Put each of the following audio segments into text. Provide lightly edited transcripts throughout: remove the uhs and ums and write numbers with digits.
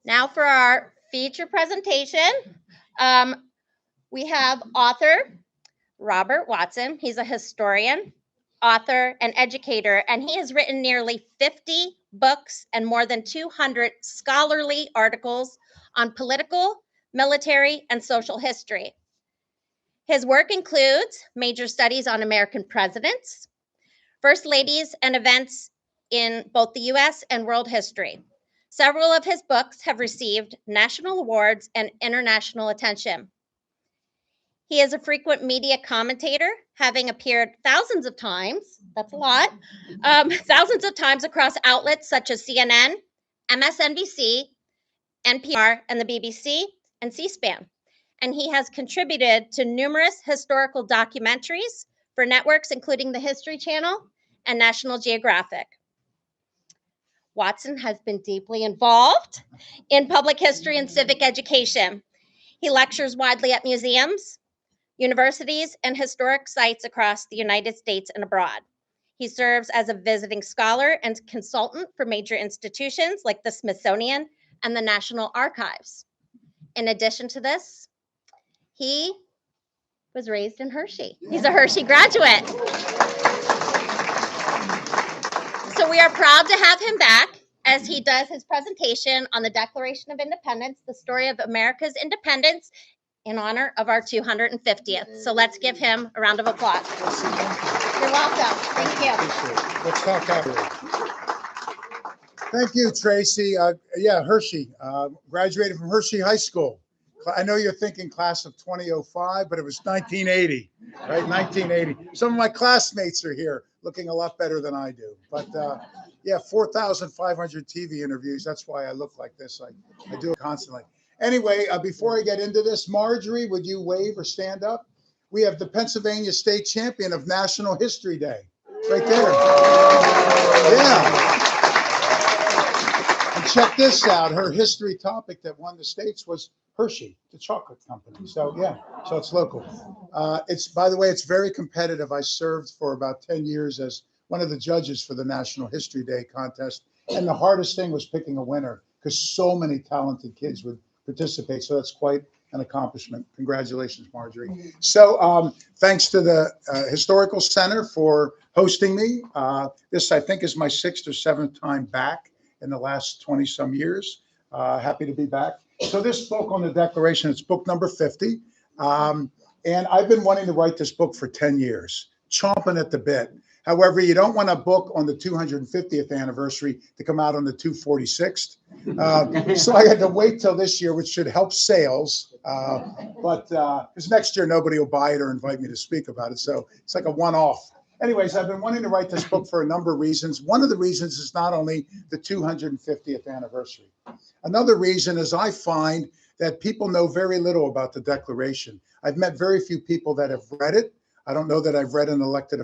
Now for our feature presentation, we have author Robert Watson. He's a historian, author, and educator, and he has written nearly 50 books and more than 200 scholarly articles on political, military, and social history. His work includes major studies on American presidents, first ladies, and events in both the US and world history. Several of his books have received national awards and international attention. He is a frequent media commentator, having appeared thousands of times, that's a lot, thousands of times across outlets such as CNN, MSNBC, NPR, and the BBC, and C-SPAN. And he has contributed to numerous historical documentaries for networks, including the History Channel and National Geographic. Watson has been deeply involved in public history and civic education. He lectures widely at museums, universities, and historic sites across the United States and abroad. He serves as a visiting scholar and consultant for major institutions like the Smithsonian and the National Archives. In addition to this, he was raised in Hershey. He's a Hershey graduate. So we are proud to have him back as he does his presentation on the Declaration of Independence, the story of America's independence in honor of our 250th. So let's give him a round of applause. You're welcome. Thank you. Let's talk after. Thank you, Tracy. Yeah, Hershey. Graduated from Hershey High School. I know you're thinking class of 2005, but it was 1980, right? 1980. Some of my classmates are here looking a lot better than I do. But yeah, 4,500 TV interviews. That's why I look like this. I do it constantly. Anyway, before I get into this, Marjorie, would you wave or stand up? We have the Pennsylvania State Champion of National History Day. Right there. Yeah. And check this out. Her history topic that won the states was Hershey, the chocolate company. So yeah, so it's local. It's, by the way, it's very competitive. I served for about 10 years as one of the judges for the National History Day contest. And the hardest thing was picking a winner because so many talented kids would participate. So that's quite an accomplishment. Congratulations, Marjorie. So thanks to the Historical Center for hosting me. This, I think, is my 6th or 7th time back in the last 20 some years. Happy to be back. So this book on the Declaration, it's book number 50. And I've been wanting to write this book for 10 years, chomping at the bit. However, you don't want a book on the 250th anniversary to come out on the 246th. So I had to wait till this year, which should help sales. But because next year, nobody will buy it or invite me to speak about it. So it's like a one-off. Anyways, I've been wanting to write this book for a number of reasons. One of the reasons is not only the 250th anniversary. Another reason is I find that people know very little about the Declaration. I've met very few people that have read it. I don't know that I've met an elected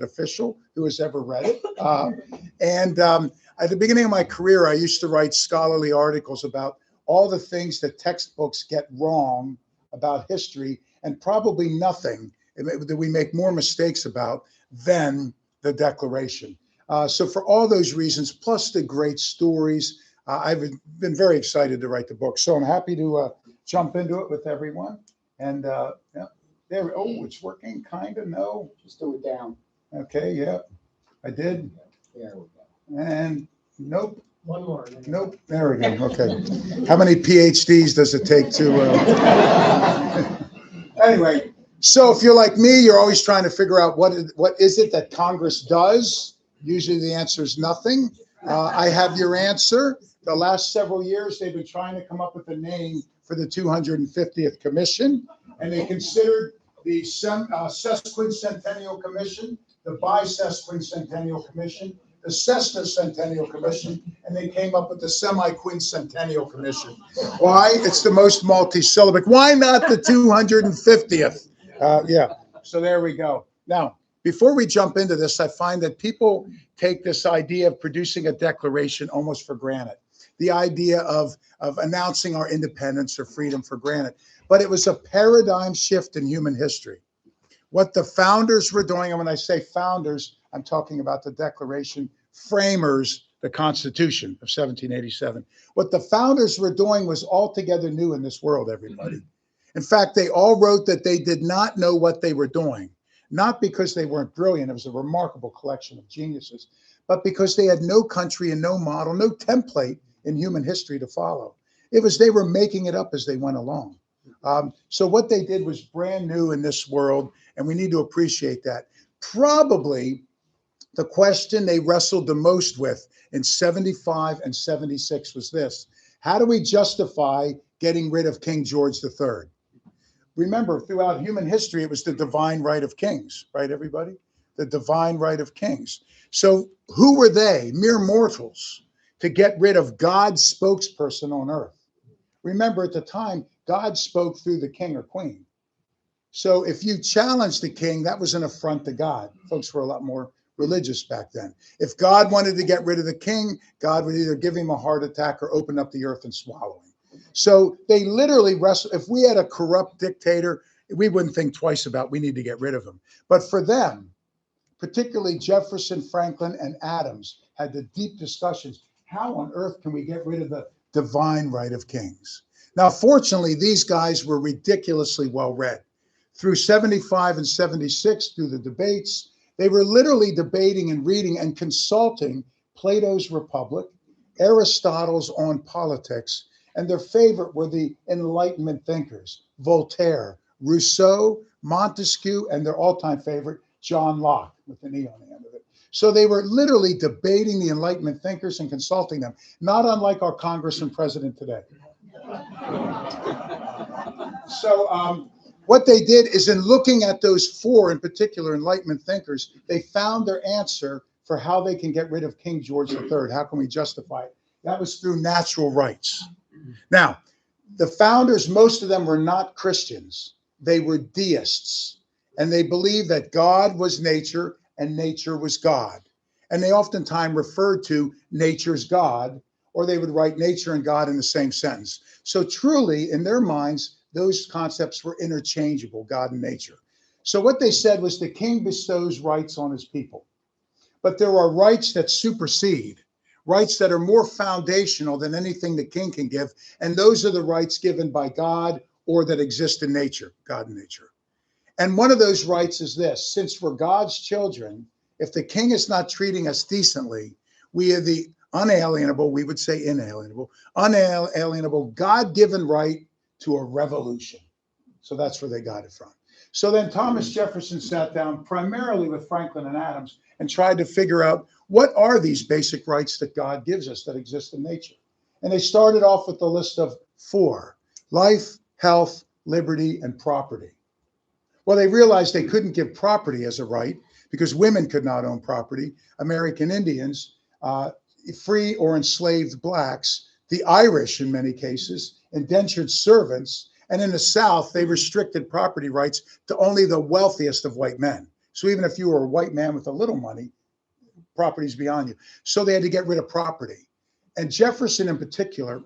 official who has ever read it. At the beginning of my career, I used to write scholarly articles about all the things that textbooks get wrong about history, and probably nothing that we make more mistakes about than the Declaration. So for all those reasons, plus the great stories, I've been very excited to write the book. So I'm happy to jump into it with everyone. And yeah. There, oh, it's working, kind of, no. Just do it down. Okay, yeah, I did. There we go. And nope. One more. Nope, there we go, okay. How many PhDs does it take to, Anyway, so if you're like me, you're always trying to figure out what is it that Congress does? Usually the answer is nothing. I have your answer. The last several years, they've been trying to come up with a name for the 250th Commission, and they considered the Sesquicentennial Commission, the Bisesquicentennial Commission, the Sesquicentennial Commission, and they came up with the Semi-Quincentennial Commission. Why? It's the most multi-syllabic. Why not the 250th? Yeah, so there we go. Now, before we jump into this, I find that people take this idea of producing a declaration almost for granted. The idea of announcing our independence or freedom for granted. But it was a paradigm shift in human history. What the founders were doing, and when I say founders, I'm talking about the Declaration framers the Constitution of 1787. What the founders were doing was altogether new in this world, everybody. In fact, they all wrote that they did not know what they were doing, not because they weren't brilliant. It was a remarkable collection of geniuses, but because they had no country and no model, no template in human history to follow. It was they were making it up as they went along. So what they did was brand new in this world, and we need to appreciate that. Probably the question they wrestled the most with in 75 and 76 was this: how do we justify getting rid of King George III? Remember, throughout human history, it was the divine right of kings, right, everybody? The divine right of kings. So who were they, mere mortals, to get rid of God's spokesperson on earth? Remember, at the time, God spoke through the king or queen. So if you challenged the king, that was an affront to God. Folks were a lot more religious back then. If God wanted to get rid of the king, God would either give him a heart attack or open up the earth and swallow him. So they literally wrestled. If we had a corrupt dictator, we wouldn't think twice about we need to get rid of him. But for them, particularly Jefferson, Franklin, and Adams, had the deep discussions. How on earth can we get rid of the divine right of kings? Now, fortunately, these guys were ridiculously well read. Through 75 and 76, through the debates, they were literally debating and reading and consulting Plato's Republic, Aristotle's On Politics, and their favorite were the Enlightenment thinkers, Voltaire, Rousseau, Montesquieu, and their all-time favorite, John Locke, with an E on the end of it. So they were literally debating the Enlightenment thinkers and consulting them, not unlike our Congress and president today. So what they did is, in looking at those four in particular Enlightenment thinkers, they found their answer for how they can get rid of King George III. How can we justify it? That was through natural rights. Now, the founders, most of them were not Christians. They were deists, and they believed that God was nature and nature was God. And they oftentimes referred to nature's God, or they would write nature and God in the same sentence. So truly, in their minds, those concepts were interchangeable, God and nature. So what they said was the king bestows rights on his people, but there are rights that supersede, rights that are more foundational than anything the king can give, and those are the rights given by God or that exist in nature, God and nature. And one of those rights is this: since we're God's children, if the king is not treating us decently, we are the unalienable, we would say inalienable, unalienable, God-given right to a revolution. So that's where they got it from. So then Thomas Jefferson sat down primarily with Franklin and Adams and tried to figure out, what are these basic rights that God gives us that exist in nature? And they started off with the list of four: life, health, liberty, and property. Well, they realized they couldn't give property as a right because women could not own property, American Indians, free or enslaved blacks, the Irish in many cases, indentured servants, and in the South, they restricted property rights to only the wealthiest of white men. So even if you were a white man with a little money, property's beyond you. So they had to get rid of property. And Jefferson in particular,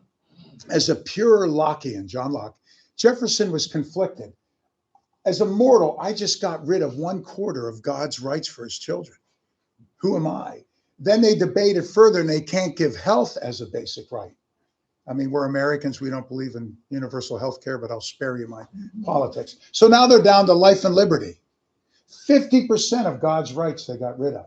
as a pure Lockean, John Locke, Jefferson was conflicted. As a mortal, I just got rid of 1/4 of God's rights for his children. Who am I? Then they debated further, and they can't give health as a basic right. I mean, we're Americans. We don't believe in universal health care, but I'll spare you my politics. So now they're down to life and liberty. 50% of God's rights they got rid of.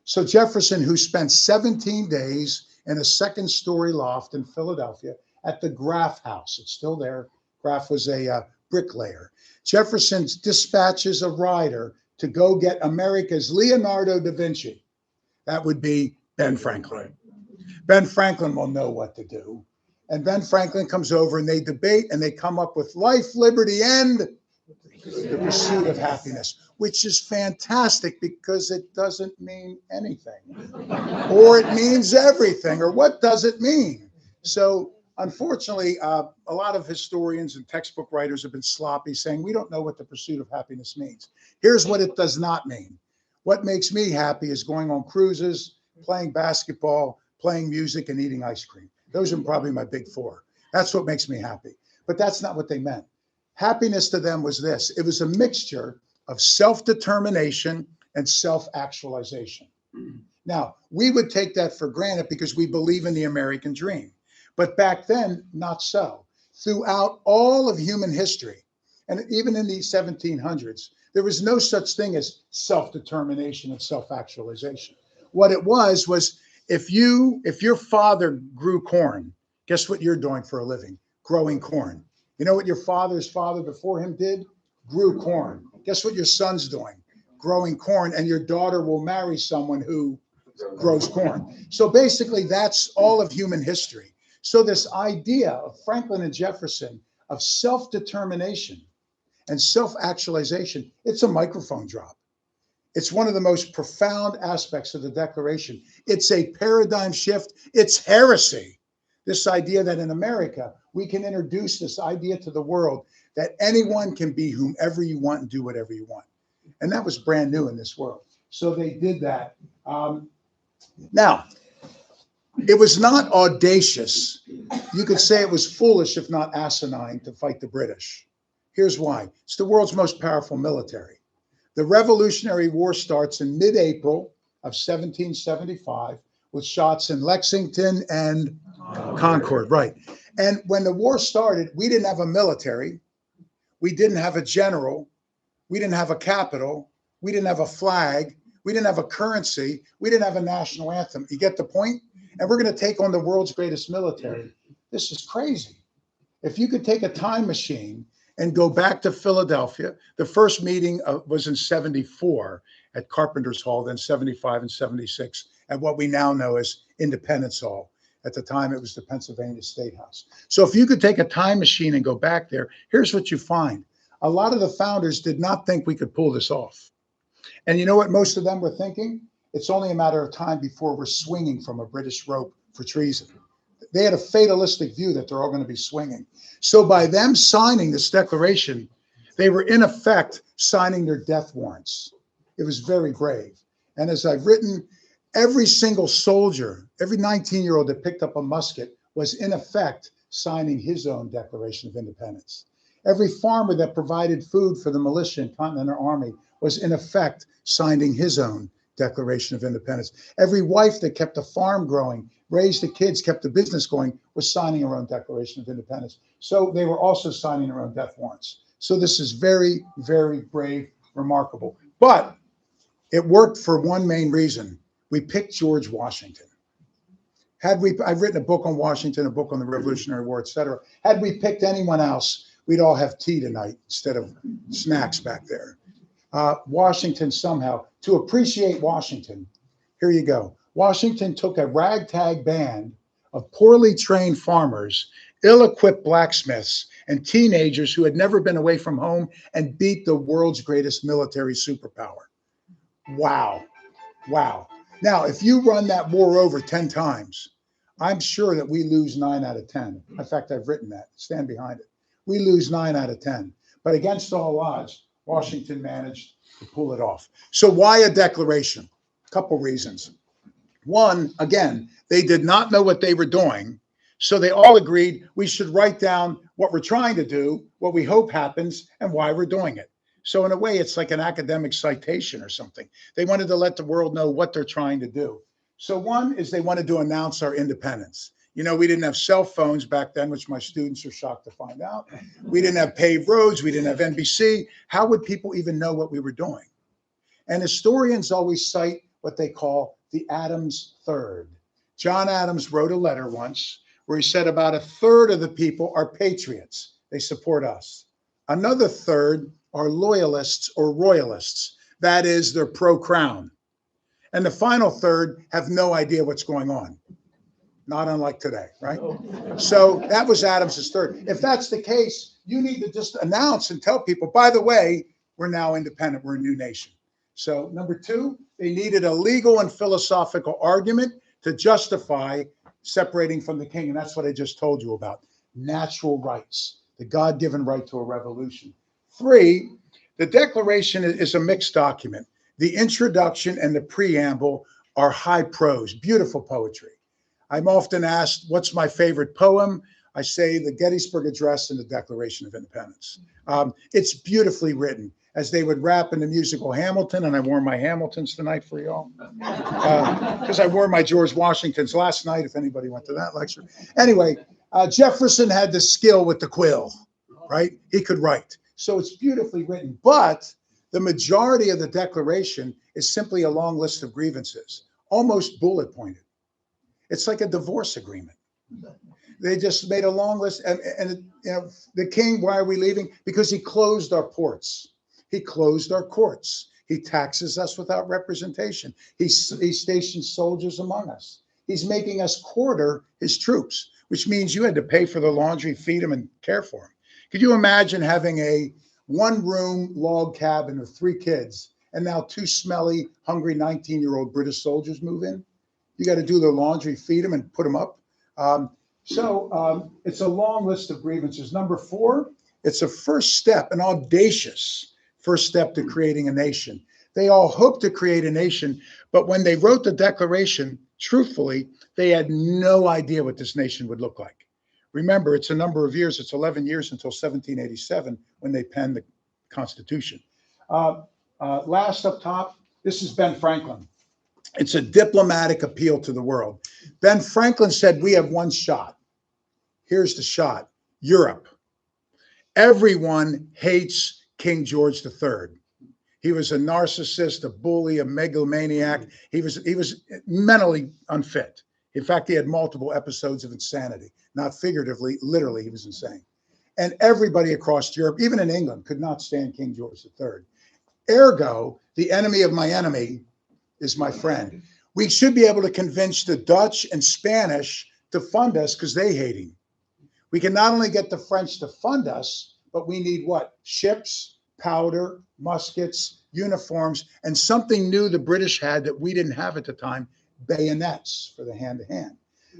So Jefferson, who spent 17 days in a second-story loft in Philadelphia at the Graff House, it's still there. Graff was a bricklayer. Jefferson dispatches a rider to go get America's Leonardo da Vinci. That would be Ben Franklin. Ben Franklin will know what to do. And Ben Franklin comes over and they debate and they come up with life, liberty, and the pursuit of happiness, which is fantastic because it doesn't mean anything. Or it means everything. Or what does it mean? So unfortunately, a lot of historians and textbook writers have been sloppy, saying we don't know what the pursuit of happiness means. Here's what it does not mean. What makes me happy is going on cruises, playing basketball, playing music, and eating ice cream. Those are probably my big four. That's what makes me happy. But that's not what they meant. Happiness to them was this: it was a mixture of self-determination and self-actualization. Now, we would take that for granted because we believe in the American dream. But back then, not so. Throughout all of human history, and even in the 1700s, there was no such thing as self-determination and self-actualization. What it was if your father grew corn, guess what you're doing for a living? Growing corn. You know what your father's father before him did? Grew corn. Guess what your son's doing? Growing corn, and your daughter will marry someone who grows corn. So basically, that's all of human history. So this idea of Franklin and Jefferson of self-determination and self-actualization, it's a microphone drop. It's one of the most profound aspects of the Declaration. It's a paradigm shift. It's heresy. This idea that in America, we can introduce this idea to the world that anyone can be whomever you want and do whatever you want. And that was brand new in this world. So they did that. Now, it was not audacious. You could say it was foolish, if not asinine, to fight the British. Here's why. It's the world's most powerful military. The Revolutionary War starts in mid-April of 1775 with shots in Lexington and Concord, right. And when the war started, we didn't have a military. We didn't have a general. We didn't have a capital. We didn't have a flag. We didn't have a currency. We didn't have a national anthem. You get the point? And we're going to take on the world's greatest military. This is crazy. If you could take a time machine and go back to Philadelphia, the first meeting was in 74 at Carpenter's Hall, then 75 and 76 at what we now know as Independence Hall. At the time, it was the Pennsylvania State House. So if you could take a time machine and go back there, here's what you find. A lot of the founders did not think we could pull this off. And you know what most of them were thinking? It's only a matter of time before we're swinging from a British rope for treason. They had a fatalistic view that they're all going to be swinging. So by them signing this declaration, they were in effect signing their death warrants. It was very brave. And as I've written, every single soldier, every 19-year-old that picked up a musket was in effect signing his own Declaration of Independence. Every farmer that provided food for the militia and Continental Army was in effect signing his own Declaration of Independence. Every wife that kept a farm growing, raised the kids, kept the business going, was signing her own Declaration of Independence. So they were also signing their own death warrants. So this is very, very brave, remarkable. But it worked for one main reason. We picked George Washington. I've written a book on Washington, a book on the Revolutionary War, etc. Had we picked anyone else, we'd all have tea tonight instead of snacks back there. Washington somehow, to appreciate Washington, here you go. Washington took a ragtag band of poorly trained farmers, ill-equipped blacksmiths, and teenagers who had never been away from home and beat the world's greatest military superpower. Wow. Wow. Now, if you run that war over 10 times, I'm sure that we lose 9 out of 10. In fact, I've written that. Stand behind it. We lose 9 out of 10. But against all odds, Washington managed to pull it off. So why a declaration? A couple reasons. One, again, they did not know what they were doing. So they all agreed we should write down what we're trying to do, what we hope happens, and why we're doing it. So in a way, it's like an academic citation or something. They wanted to let the world know what they're trying to do. So one is they wanted to announce our independence. You know, we didn't have cell phones back then, which my students are shocked to find out. We didn't have paved roads. We didn't have NBC. How would people even know what we were doing? And historians always cite what they call the Adams Third. John Adams wrote a letter once where he said about a third of the people are patriots. They support us. Another third are loyalists or royalists. That is, they're pro-crown. And the final third have no idea what's going on. Not unlike today, right? So that was Adams's third. If that's the case, you need to just announce and tell people, by the way, we're now independent. We're a new nation. So number two, they needed a legal and philosophical argument to justify separating from the king. And that's what I just told you about. Natural rights, the God-given right to a revolution. Three, the Declaration is a mixed document. The introduction and the preamble are high prose, beautiful poetry. I'm often asked, what's my favorite poem? I say the Gettysburg Address and the Declaration of Independence. It's beautifully written. as they would rap in the musical Hamilton, and I wore my Hamiltons tonight for y'all, because I wore my George Washingtons last night, if anybody went to that lecture. Anyway, Jefferson had the skill with the quill, right? He could write. So it's beautifully written, but the majority of the Declaration is simply a long list of grievances, almost bullet pointed. It's like a divorce agreement. They just made a long list. And you know, the king, why are we leaving? Because he closed our ports. He closed our courts. He taxes us without representation. He stations soldiers among us. He's making us quarter his troops, which means you had to pay for the laundry, feed them, and care for them. Could you imagine having a one-room log cabin with 3 kids, and now 2 smelly, hungry 19-year-old British soldiers move in? You got to do their laundry, feed them, and put them up. It's a long list of grievances. Number 4, it's a first step, an audacious first step to creating a nation. They all hoped to create a nation, but when they wrote the Declaration, truthfully, they had no idea what this nation would look like. Remember, it's a number of years. It's 11 years until 1787 when they penned the Constitution. Last up top, this is Ben Franklin. It's a diplomatic appeal to the world. Ben Franklin said, we have one shot. Here's the shot. Europe. Everyone hates King George III. He was a narcissist, a bully, a megalomaniac. He was mentally unfit. In fact, he had multiple episodes of insanity, not figuratively, literally, he was insane. And everybody across Europe, even in England, could not stand King George III. Ergo, the enemy of my enemy is my friend. We should be able to convince the Dutch and Spanish to fund us because they hate him. We can not only get the French to fund us, but we need what? Ships, powder, muskets, uniforms, and something new the British had that we didn't have at the time, bayonets for the hand-to-hand.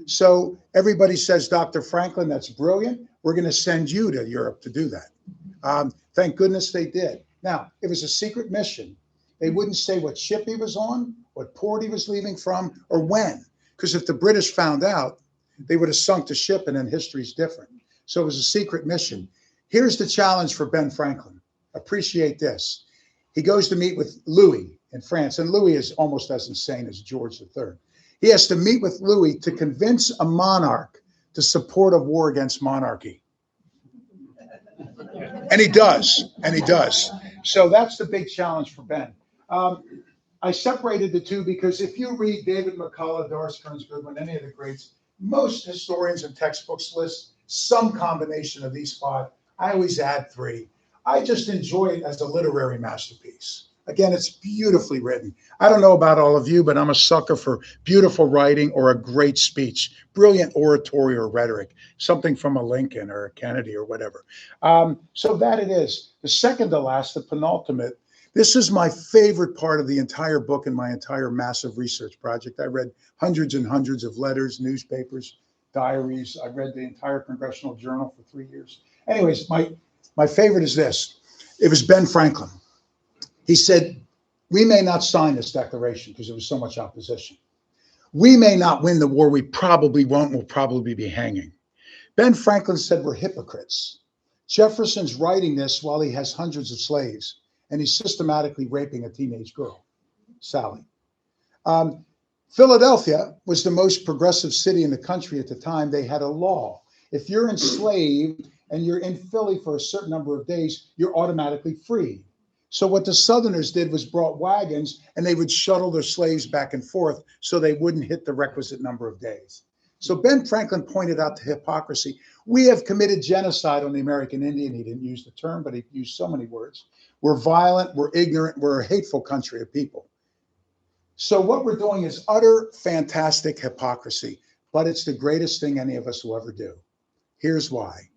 So everybody says, Dr. Franklin, that's brilliant. We're going to send you to Europe to do that. Thank goodness they did. Now, it was a secret mission. They wouldn't say what ship he was on, what port he was leaving from, or when. Because if the British found out, they would have sunk the ship, and then history's different. So it was a secret mission. Here's the challenge for Ben Franklin. Appreciate this. He goes to meet with Louis in France, and Louis is almost as insane as George III. He has to meet with Louis to convince a monarch to support a war against monarchy. And he does, and he does. So that's the big challenge for Ben. I separated the two because if you read David McCullough, Doris Kearns Goodwin, any of the greats, most historians and textbooks list some combination of these 5. I always add 3. I just enjoy it as a literary masterpiece. Again, it's beautifully written. I don't know about all of you, but I'm a sucker for beautiful writing or a great speech, brilliant oratory or rhetoric, something from a Lincoln or a Kennedy or whatever. So that it is. The second to last, the penultimate, this is my favorite part of the entire book and my entire massive research project. I read hundreds and hundreds of letters, newspapers, diaries. I read the entire Congressional Journal for 3 years. Anyways, my favorite is this. It was Ben Franklin. He said, we may not sign this declaration because there was so much opposition. We may not win the war. We probably won't. We'll probably be hanging. Ben Franklin said we're hypocrites. Jefferson's writing this while he has hundreds of slaves, and he's systematically raping a teenage girl, Sally. Philadelphia was the most progressive city in the country at the time. They had a law. If you're enslaved and you're in Philly for a certain number of days, you're automatically free. So what the Southerners did was brought wagons and they would shuttle their slaves back and forth so they wouldn't hit the requisite number of days. So Ben Franklin pointed out the hypocrisy. We have committed genocide on the American Indian. He didn't use the term, but he used so many words. We're violent, we're ignorant, we're a hateful country of people. So what we're doing is utter fantastic hypocrisy, but it's the greatest thing any of us will ever do. Here's why.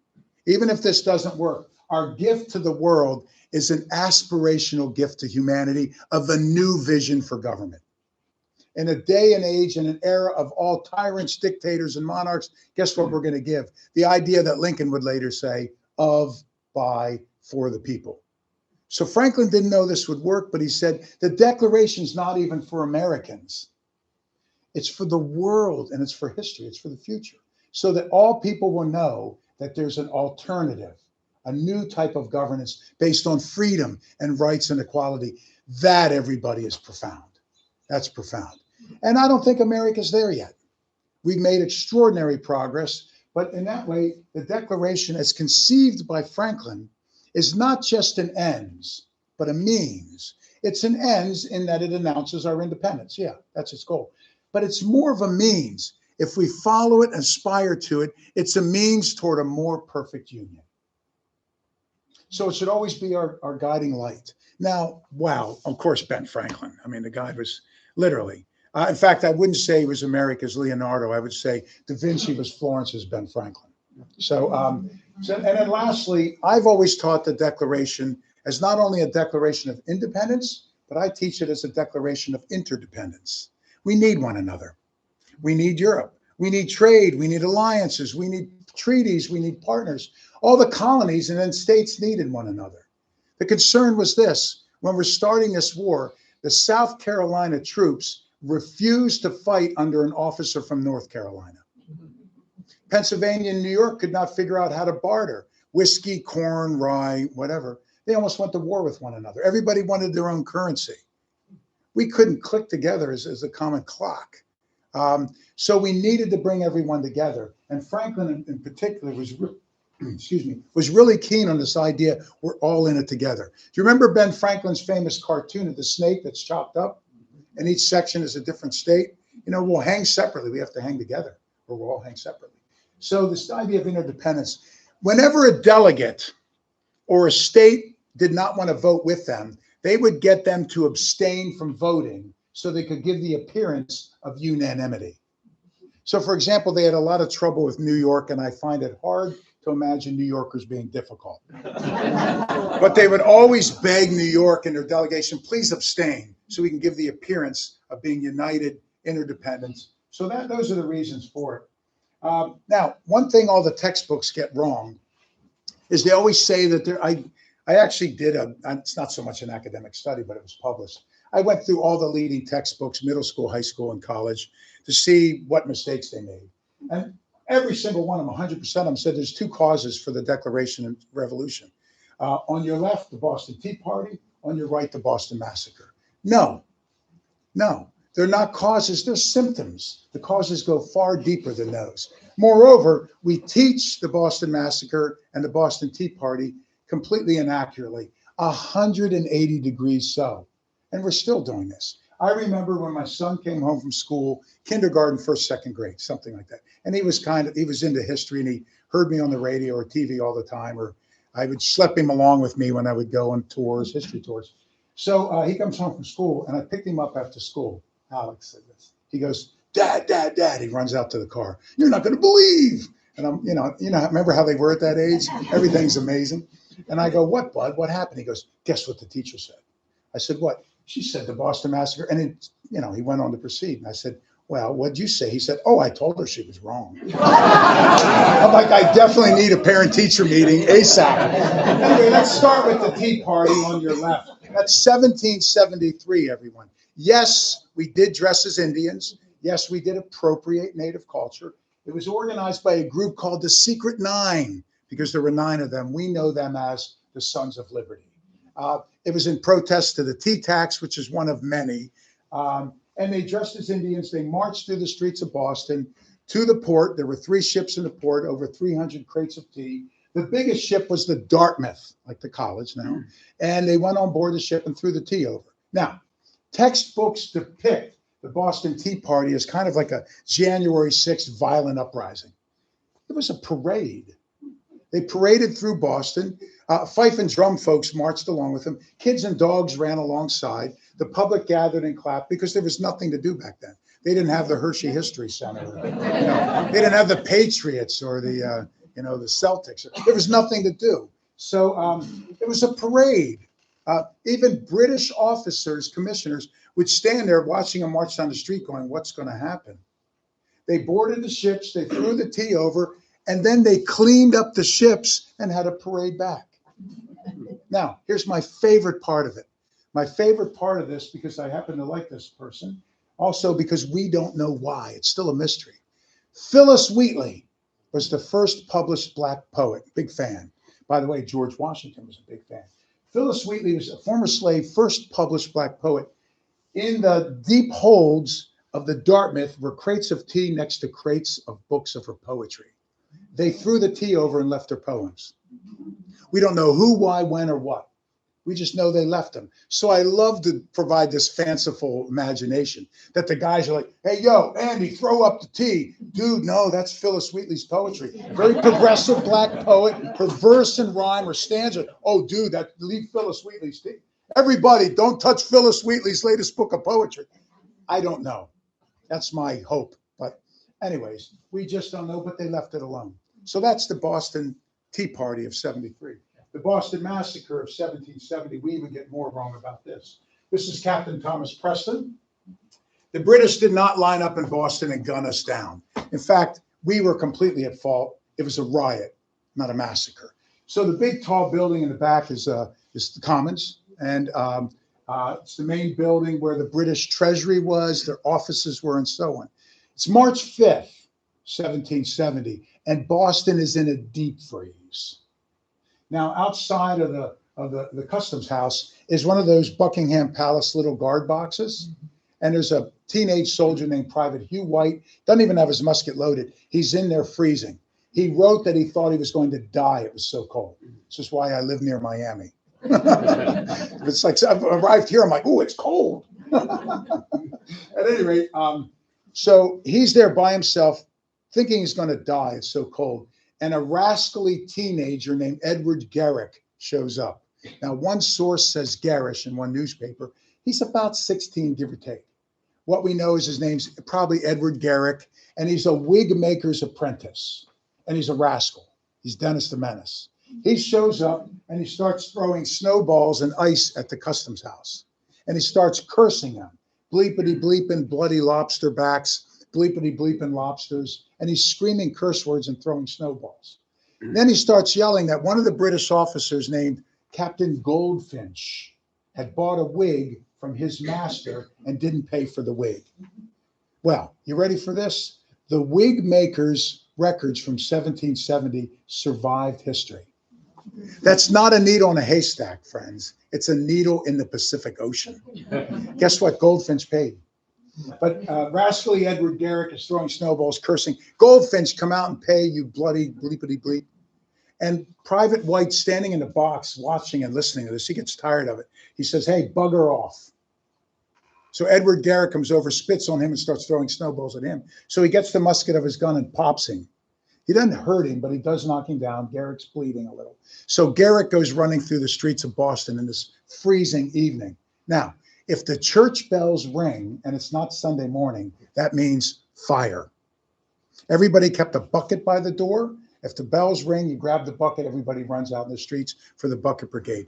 Even if this doesn't work, our gift to the world is an aspirational gift to humanity of a new vision for government. In a day and age, in an era of all tyrants, dictators, and monarchs, guess what we're going to give? The idea that Lincoln would later say, of, by, for the people. So Franklin didn't know this would work, but he said, the Declaration's not even for Americans. It's for the world, and it's for history. It's for the future. So that all people will know that there's an alternative, a new type of governance based on freedom and rights and equality. That, everybody, is profound. That's profound. And I don't think America's there yet. We've made extraordinary progress, but in that way, the Declaration as conceived by Franklin is not just an ends, but a means. It's an ends in that it announces our independence. Yeah, that's its goal. But it's more of a means. If we follow it, aspire to it, it's a means toward a more perfect union. So it should always be our guiding light. Now, wow, of course, Ben Franklin. I mean, the guy was literally, in fact, I wouldn't say he was America's Leonardo. I would say Da Vinci was Florence's Ben Franklin. So, and then lastly, I've always taught the Declaration as not only a declaration of independence, but I teach it as a declaration of interdependence. We need one another. We need Europe. We need trade. We need alliances. We need treaties. We need partners. All the colonies and then states needed one another. The concern was this: when we're starting this war, the South Carolina troops refused to fight under an officer from North Carolina. Pennsylvania and New York could not figure out how to barter whiskey, corn, rye, whatever. They almost went to war with one another. Everybody wanted their own currency. We couldn't click together as a common clock. So we needed to bring everyone together. And Franklin in particular was really keen on this idea, we're all in it together. Do you remember Ben Franklin's famous cartoon of the snake that's chopped up? And each section is a different state. You know, we'll hang separately. We have to hang together, or we'll all hang separately. So this idea of interdependence, whenever a delegate or a state did not want to vote with them, they would get them to abstain from voting so they could give the appearance of unanimity. So, for example, they had a lot of trouble with New York, and I find it hard to imagine New Yorkers being difficult. But they would always beg New York and their delegation, please abstain so we can give the appearance of being united, interdependence. So those are the reasons for it. Now, one thing all the textbooks get wrong is they always say that I actually did it's not so much an academic study, but it was published. I went through all the leading textbooks, middle school, high school, and college, to see what mistakes they made. And every single one of them, 100% of them, said there's two causes for the Declaration and Revolution. On your left, the Boston Tea Party. On your right, the Boston Massacre. No, they're not causes, they're symptoms. The causes go far deeper than those. Moreover, we teach the Boston Massacre and the Boston Tea Party completely inaccurately, 180 degrees so. And we're still doing this. I remember when my son came home from school, kindergarten, first, second grade, something like that. And he was into history, and he heard me on the radio or TV all the time, or I would schlep him along with me when I would go on tours, history tours. So he comes home from school, and I picked him up after school. Alex said this. He goes, Dad, Dad, Dad. He runs out to the car. You're not going to believe. And I'm, remember how they were at that age? Everything's amazing. And I go, what, bud? What happened? He goes, guess what the teacher said? I said, what? She said the Boston Massacre. And he went on to proceed. And I said, well, what'd you say? He said, oh, I told her she was wrong. I'm like, I definitely need a parent-teacher meeting ASAP. Anyway, let's start with the Tea Party on your left. That's 1773, everyone. Yes, we did dress as Indians. Yes, we did appropriate Native culture. It was organized by a group called the Secret Nine, because there were 9 of them. We know them as the Sons of Liberty. It was in protest to the tea tax, which is one of many. And they dressed as Indians. They marched through the streets of Boston to the port. There were 3 ships in the port, over 300 crates of tea. The biggest ship was the Dartmouth, like the college now. And they went on board the ship and threw the tea over. Now, textbooks depict the Boston Tea Party as kind of like a January 6th violent uprising. It was a parade. They paraded through Boston. Fife and drum folks marched along with them. Kids and dogs ran alongside. The public gathered and clapped because there was nothing to do back then. They didn't have the Hershey History Center. They didn't have the Patriots or the Celtics. There was nothing to do. So it was a parade. Even British officers, commissioners, would stand there watching them march down the street going, what's going to happen? They boarded the ships. They threw the tea over. And then they cleaned up the ships and had a parade back. Now, here's my favorite part of it. My favorite part of this, because I happen to like this person, also because we don't know why. It's still a mystery. Phyllis Wheatley was the first published Black poet. Big fan. By the way, George Washington was a big fan. Phyllis Wheatley was a former slave, first published Black poet. In the deep holds of the Dartmouth were crates of tea next to crates of books of her poetry. They threw the tea over and left her poems. We don't know who, why, when, or what. We just know they left them. So I love to provide this fanciful imagination that the guys are like, hey, yo, Andy, throw up the tea. Dude, no, that's Phyllis Wheatley's poetry. Very progressive Black poet. Her verse and rhyme or stanza. Oh, dude, leave Phyllis Wheatley's tea. Everybody, don't touch Phyllis Wheatley's latest book of poetry. I don't know. That's my hope. But anyways, we just don't know, but they left it alone. So that's the Boston Tea Party of 73. The Boston Massacre of 1770, we even get more wrong about this. This is Captain Thomas Preston. The British did not line up in Boston and gun us down. In fact, we were completely at fault. It was a riot, not a massacre. So the big tall building in the back is the Commons, and it's the main building where the British Treasury was, their offices were, and so on. It's March 5th, 1770, and Boston is in a deep freeze. Now, outside of the Customs House is one of those Buckingham Palace little guard boxes. And there's a teenage soldier named Private Hugh White, doesn't even have his musket loaded. He's in there freezing. He wrote that he thought he was going to die. It was so cold. This is why I live near Miami. It's like, I've arrived here, I'm like, oh, it's cold. At any rate, so he's there by himself, thinking he's going to die. It's so cold. And a rascally teenager named Edward Garrick shows up. Now, one source says garish in one newspaper. He's about 16, give or take. What we know is his name's probably Edward Garrick, and he's a wig maker's apprentice. And he's a rascal. He's Dennis the Menace. He shows up and he starts throwing snowballs and ice at the Customs House. And he starts cursing them. Bleepity bleeping, bloody lobster backs, bleepity bleeping lobsters. And he's screaming curse words and throwing snowballs. And then he starts yelling that one of the British officers named Captain Goldfinch had bought a wig from his master and didn't pay for the wig. Well, you ready for this? The wig makers' records from 1770 survived history. That's not a needle in a haystack, friends. It's a needle in the Pacific Ocean. Guess what? Goldfinch paid. But rascally Edward Garrick is throwing snowballs, cursing, Goldfinch, come out and pay, you bloody bleepity bleep. And Private White standing in the box watching and listening to this, he gets tired of it. He says, hey, bugger off. So Edward Garrick comes over, spits on him and starts throwing snowballs at him. So he gets the musket of his gun and pops him. He doesn't hurt him, but he does knock him down. Garrick's bleeding a little. So Garrick goes running through the streets of Boston in this freezing evening. Now, if the church bells ring and it's not Sunday morning, that means fire. Everybody kept a bucket by the door. If the bells ring, you grab the bucket, everybody runs out in the streets for the bucket brigade.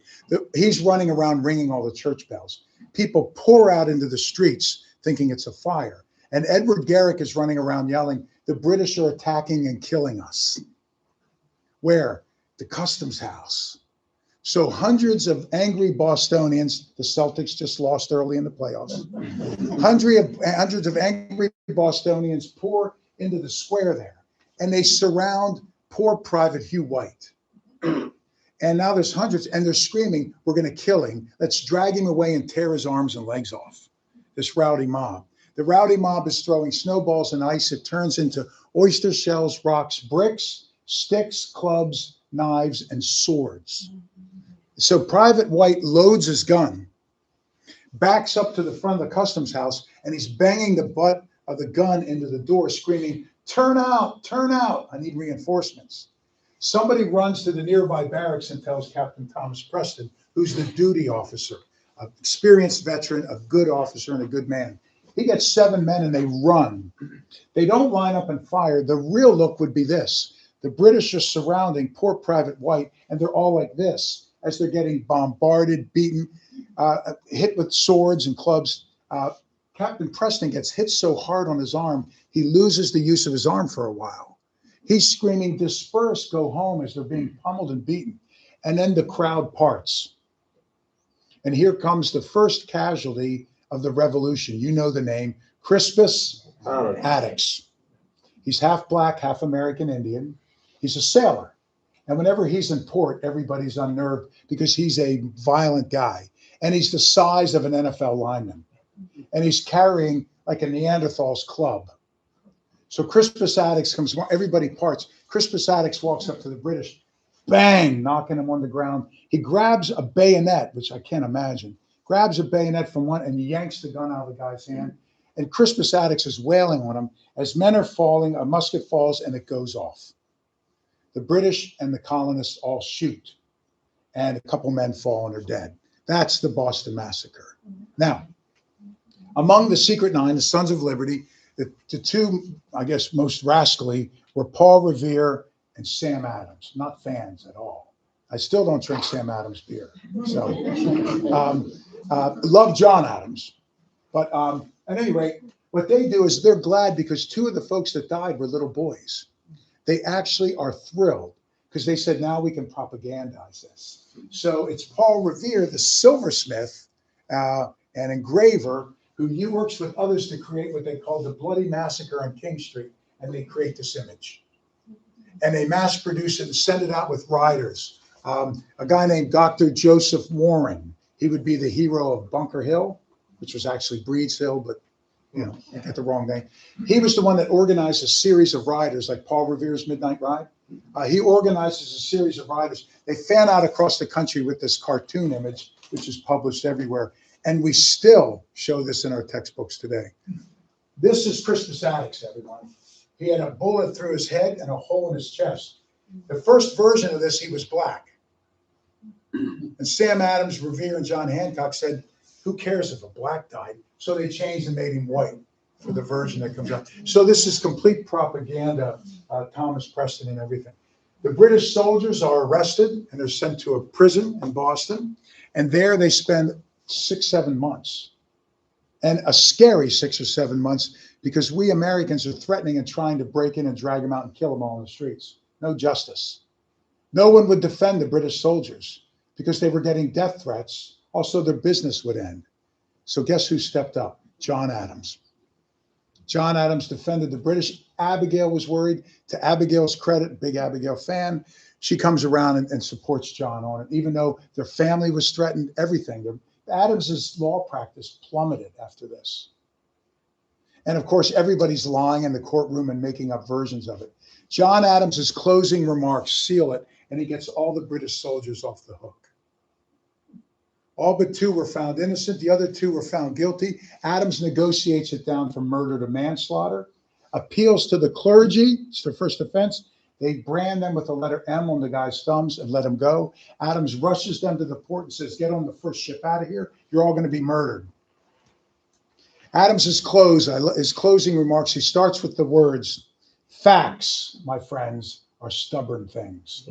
He's running around ringing all the church bells. People pour out into the streets thinking it's a fire. And Edward Garrick is running around yelling, the British are attacking and killing us. Where? The Customs House. So hundreds of angry Bostonians, the Celtics just lost early in the playoffs. Hundreds of angry Bostonians pour into the square there. And they surround poor Private Hugh White. And now there's hundreds, and they're screaming, we're going to kill him. Let's drag him away and tear his arms and legs off. This rowdy mob. The rowdy mob is throwing snowballs and ice. It turns into oyster shells, rocks, bricks, sticks, clubs, knives, and swords. So Private White loads his gun, backs up to the front of the Customs House, and he's banging the butt of the gun into the door, screaming, turn out, I need reinforcements. Somebody runs to the nearby barracks and tells Captain Thomas Preston, who's the duty officer, an experienced veteran, a good officer, and a good man. He gets 7 men and they run. They don't line up and fire. The real look would be this. The British are surrounding poor Private White, and they're all like this as they're getting bombarded, beaten, hit with swords and clubs. Captain Preston gets hit so hard on his arm, he loses the use of his arm for a while. He's screaming, disperse, go home, as they're being pummeled and beaten. And then the crowd parts. And here comes the first casualty of the revolution. You know the name, Crispus Attucks. He's half black, half American Indian. He's a sailor. And whenever he's in port, everybody's unnerved because he's a violent guy. And he's the size of an NFL lineman. And he's carrying like a Neanderthal's club. So Crispus Attucks comes, everybody parts. Crispus Attucks walks up to the British, bang, knocking him on the ground. He grabs a bayonet, which I can't imagine, grabs a bayonet from one and yanks the gun out of the guy's hand. And Crispus Attucks is wailing on him. As men are falling, a musket falls and it goes off. The British and the colonists all shoot, and a couple men fall and are dead. That's the Boston Massacre. Now, among the Secret Nine, the Sons of Liberty, the two, I guess, most rascally were Paul Revere and Sam Adams. Not fans at all. I still don't drink Sam Adams beer. So, love John Adams. But at any rate, what they do is they're glad because two of the folks that died were little boys. They actually are thrilled because they said, now we can propagandize this. So it's Paul Revere, the silversmith and engraver, who works with others to create what they call the Bloody Massacre on King Street. And they create this image. And they mass produce it and send it out with riders. A guy named Dr. Joseph Warren. He would be the hero of Bunker Hill, which was actually Breed's Hill, but you know, I got the wrong name. He was the one that organized a series of riders, like Paul Revere's Midnight Ride. He organizes a series of riders. They fan out across the country with this cartoon image, which is published everywhere. And we still show this in our textbooks today. This is Crispus Attucks, everyone. He had a bullet through his head and a hole in his chest. The first version of this, he was black. And Sam Adams, Revere, and John Hancock said, who cares if a black died? So they changed and made him white for the version that comes out. So this is complete propaganda, Thomas Preston and everything. The British soldiers are arrested and they're sent to a prison in Boston. And there they spend 6-7 months. And a scary 6 or 7 months because we Americans are threatening and trying to break in and drag them out and kill them all in the streets. No justice. No one would defend the British soldiers because they were getting death threats. Also, their business would end. So guess who stepped up? John Adams. John Adams defended the British. Abigail was worried. To Abigail's credit, big Abigail fan, she comes around and supports John on it, even though their family was threatened, everything. Adams's law practice plummeted after this. And of course, everybody's lying in the courtroom and making up versions of it. John Adams's closing remarks seal it, and he gets all the British soldiers off the hook. All but 2 were found innocent. The other 2 were found guilty. Adams negotiates it down from murder to manslaughter, appeals to the clergy. It's their first offense. They brand them with the letter M on the guy's thumbs and let him go. Adams rushes them to the port and says, get on the first ship out of here. You're all going to be murdered. Adams's closing remarks, he starts with the words, facts, my friends, are stubborn things.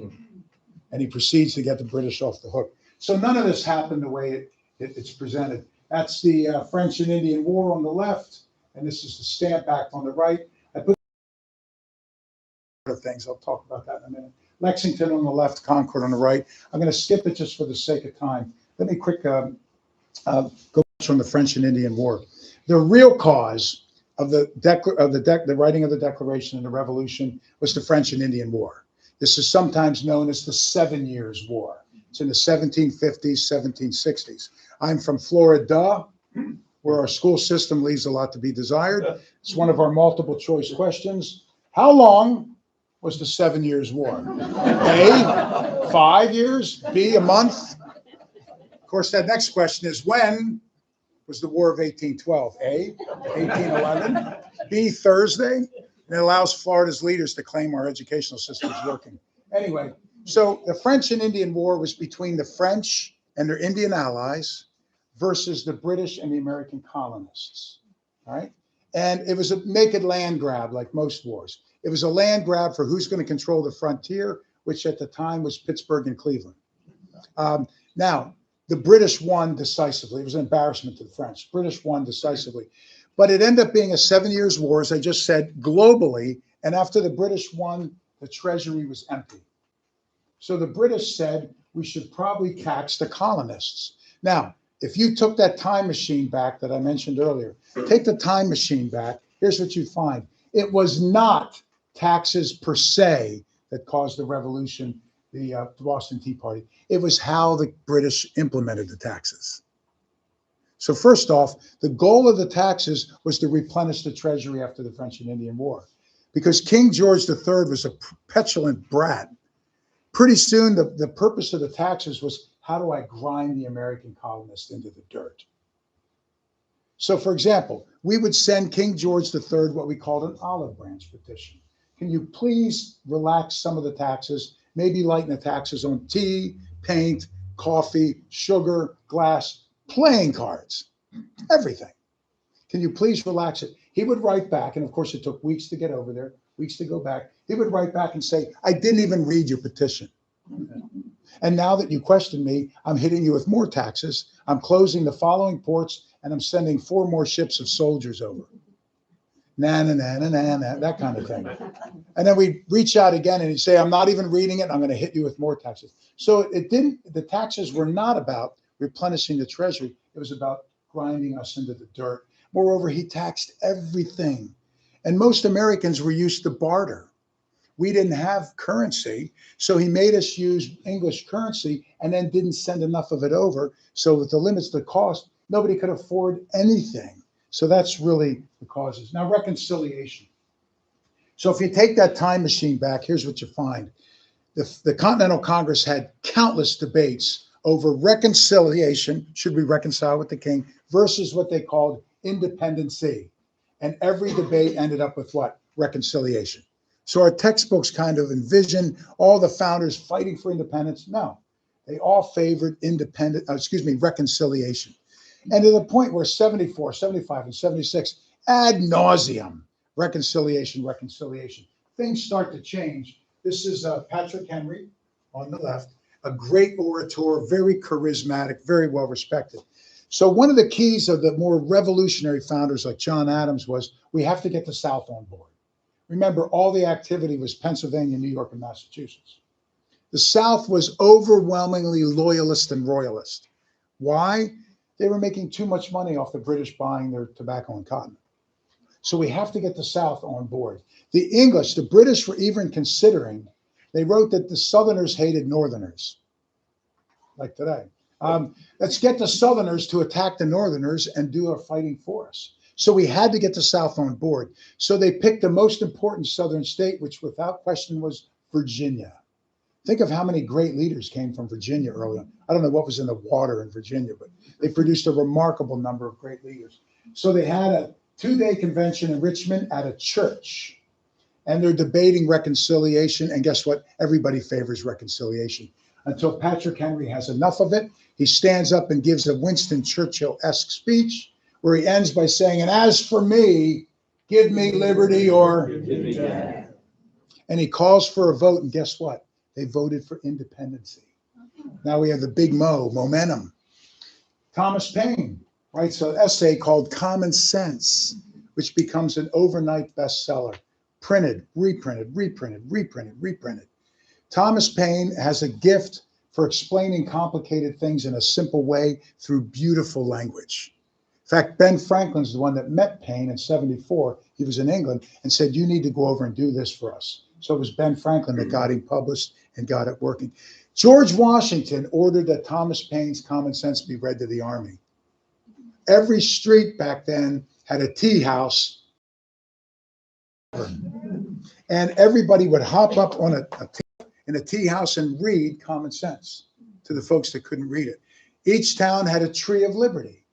And he proceeds to get the British off the hook. So none of this happened the way it's presented. That's the French and Indian War on the left, and this is the Stamp Act on the right. I put things, I'll talk about that in a minute. Lexington on the left, Concord on the right. I'm going to skip it just for the sake of time. Let me quick go from the French and Indian War. The real cause of the writing of the Declaration and the Revolution was the French and Indian War. This is sometimes known as the 7 Years' War. It's in the 1750s, 1760s. I'm from Florida, where our school system leaves a lot to be desired. It's one of our multiple choice questions. How long was the 7 Years' War? A, 5 years, B, a month. Of course, that next question is when was the War of 1812? A, 1811, B, Thursday. And it allows Florida's leaders to claim our educational system is working. Anyway, so the French and Indian War was between the French and their Indian allies versus the British and the American colonists, all right? And it was a naked land grab like most wars. It was a land grab for who's going to control the frontier, which at the time was Pittsburgh and Cleveland. Now, the British won decisively. It was an embarrassment to the French. British won decisively. But it ended up being a 7 Years' War, as I just said, globally. And after the British won, the treasury was empty. So the British said we should probably tax the colonists. Now, if you took that time machine back that I mentioned earlier, take the time machine back, here's what you find. It was not taxes per se that caused the revolution. the Boston Tea Party. It was how the British implemented the taxes. So first off, the goal of the taxes was to replenish the treasury after the French and Indian War. Because King George III was a petulant brat, pretty soon the purpose of the taxes was, how do I grind the American colonists into the dirt? So for example, we would send King George III what we called an olive branch petition. Can you please relax some of the taxes, maybe lighten the taxes on tea, paint, coffee, sugar, glass, playing cards, everything. Can you please relax it? He would write back, and of course it took weeks to get over there, weeks to go back. He would write back and say, I didn't even read your petition. And now that you question me, I'm hitting you with more taxes. I'm closing the following ports, and I'm sending 4 more ships of soldiers over. Na, na, na, na, na, na, that kind of thing. And then we reach out again and he'd say, I'm not even reading it. I'm going to hit you with more taxes. So the taxes were not about replenishing the treasury. It was about grinding us into the dirt. Moreover, he taxed everything. And most Americans were used to barter. We didn't have currency, so he made us use English currency and then didn't send enough of it over. So with the limits to cost, nobody could afford anything. So that's really the causes. Now, reconciliation. So if you take that time machine back, here's what you find. The Continental Congress had countless debates over reconciliation, should we reconcile with the king, versus what they called independency. And every debate ended up with what? Reconciliation. So our textbooks kind of envision all the founders fighting for independence. No, they all favored reconciliation. And to the point where 74, 75, and 76, ad nauseum, reconciliation. Things start to change. This is Patrick Henry on the left, a great orator, very charismatic, very well respected. So one of the keys of the more revolutionary founders like John Adams was, we have to get the South on board. Remember, all the activity was Pennsylvania, New York, and Massachusetts. The South was overwhelmingly loyalist and royalist. Why? They were making too much money off the British buying their tobacco and cotton. So we have to get the South on board. The English, the British were even considering, they wrote that the Southerners hated Northerners, like today. Let's get the Southerners to attack the Northerners and do our fighting for us. So we had to get the South on board. So they picked the most important Southern state, which without question was Virginia. Think of how many great leaders came from Virginia early on. I don't know what was in the water in Virginia, but they produced a remarkable number of great leaders. So they had a 2-day convention in Richmond at a church, and they're debating reconciliation. And guess what? Everybody favors reconciliation until Patrick Henry has enough of it. He stands up and gives a Winston Churchill-esque speech where he ends by saying, and as for me, give me liberty or... And he calls for a vote, and guess what? They voted for independency. Now we have the big momentum. Thomas Paine writes an essay called Common Sense, which becomes an overnight bestseller. Printed, reprinted. Thomas Paine has a gift for explaining complicated things in a simple way through beautiful language. In fact, Ben Franklin's the one that met Paine in 74. He was in England and said, you need to go over and do this for us. So it was Ben Franklin that got him published and got it working. George Washington ordered that Thomas Paine's Common Sense be read to the army. Every street back then had a tea house, and everybody would hop up on in a tea house and read Common Sense to the folks that couldn't read it. Each town had a tree of liberty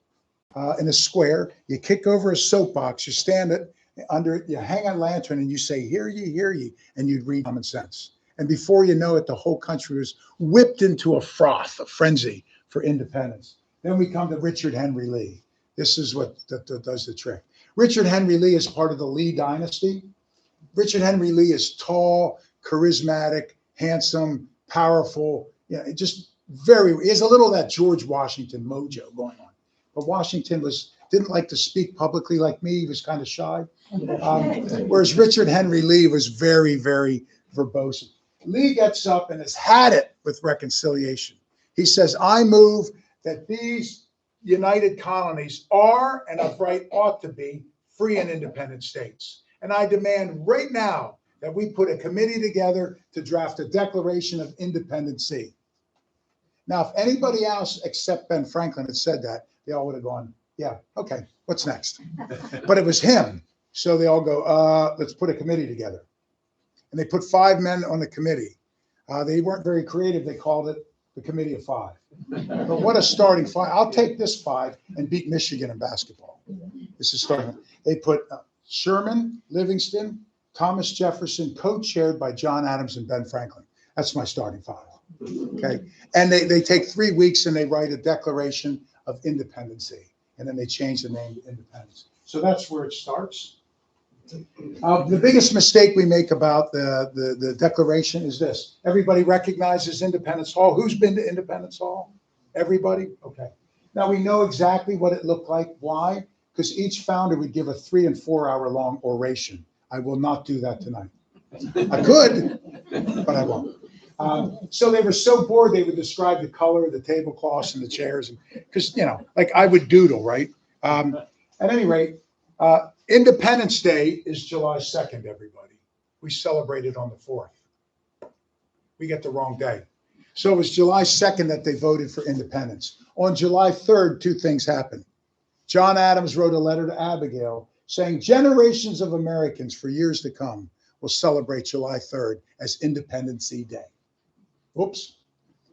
in a square. You kick over a soapbox, you stand it under it, you hang a lantern, and you say, hear ye, and you'd read Common Sense. And before you know it, the whole country was whipped into a froth, a frenzy for independence. Then we come to Richard Henry Lee. This is what does the trick. Richard Henry Lee is part of the Lee dynasty. Richard Henry Lee is tall, charismatic, handsome, powerful, just he has a little of that George Washington mojo going on. But Washington didn't like to speak publicly like me. He was kind of shy. Whereas Richard Henry Lee was very, very verbose. Lee gets up and has had it with reconciliation. He says, I move that these united colonies are and of right ought to be free and independent states. And I demand right now that we put a committee together to draft a Declaration of Independence. Now, if anybody else except Ben Franklin had said that, they all would have gone, yeah, okay, what's next? But it was him. So they all go, let's put a committee together. And they put 5 men on the committee. They weren't very creative. They called it the Committee of 5. But what a starting 5. I'll take this 5 and beat Michigan in basketball. This is starting. They put Sherman, Livingston, Thomas Jefferson, co-chaired by John Adams and Ben Franklin. That's my starting 5. Okay. And they take 3 weeks and they write a Declaration of Independence. And then they change the name to Independence. So that's where it starts. The biggest mistake we make about the Declaration is this. Everybody recognizes Independence Hall. Who's been to Independence Hall? Everybody? Okay. Now we know exactly what it looked like. Why? Because each founder would give a 3 and 4 hour long oration. I will not do that tonight. I could, but I won't. So they were so bored they would describe the color of the tablecloths and the chairs, because like I would doodle, right? At any rate, Independence Day is July 2nd, everybody. We celebrate it on the 4th. We get the wrong day. So it was July 2nd that they voted for independence. On July 3rd, 2 things happened. John Adams wrote a letter to Abigail saying generations of Americans for years to come will celebrate July 3rd as Independence Day. Oops.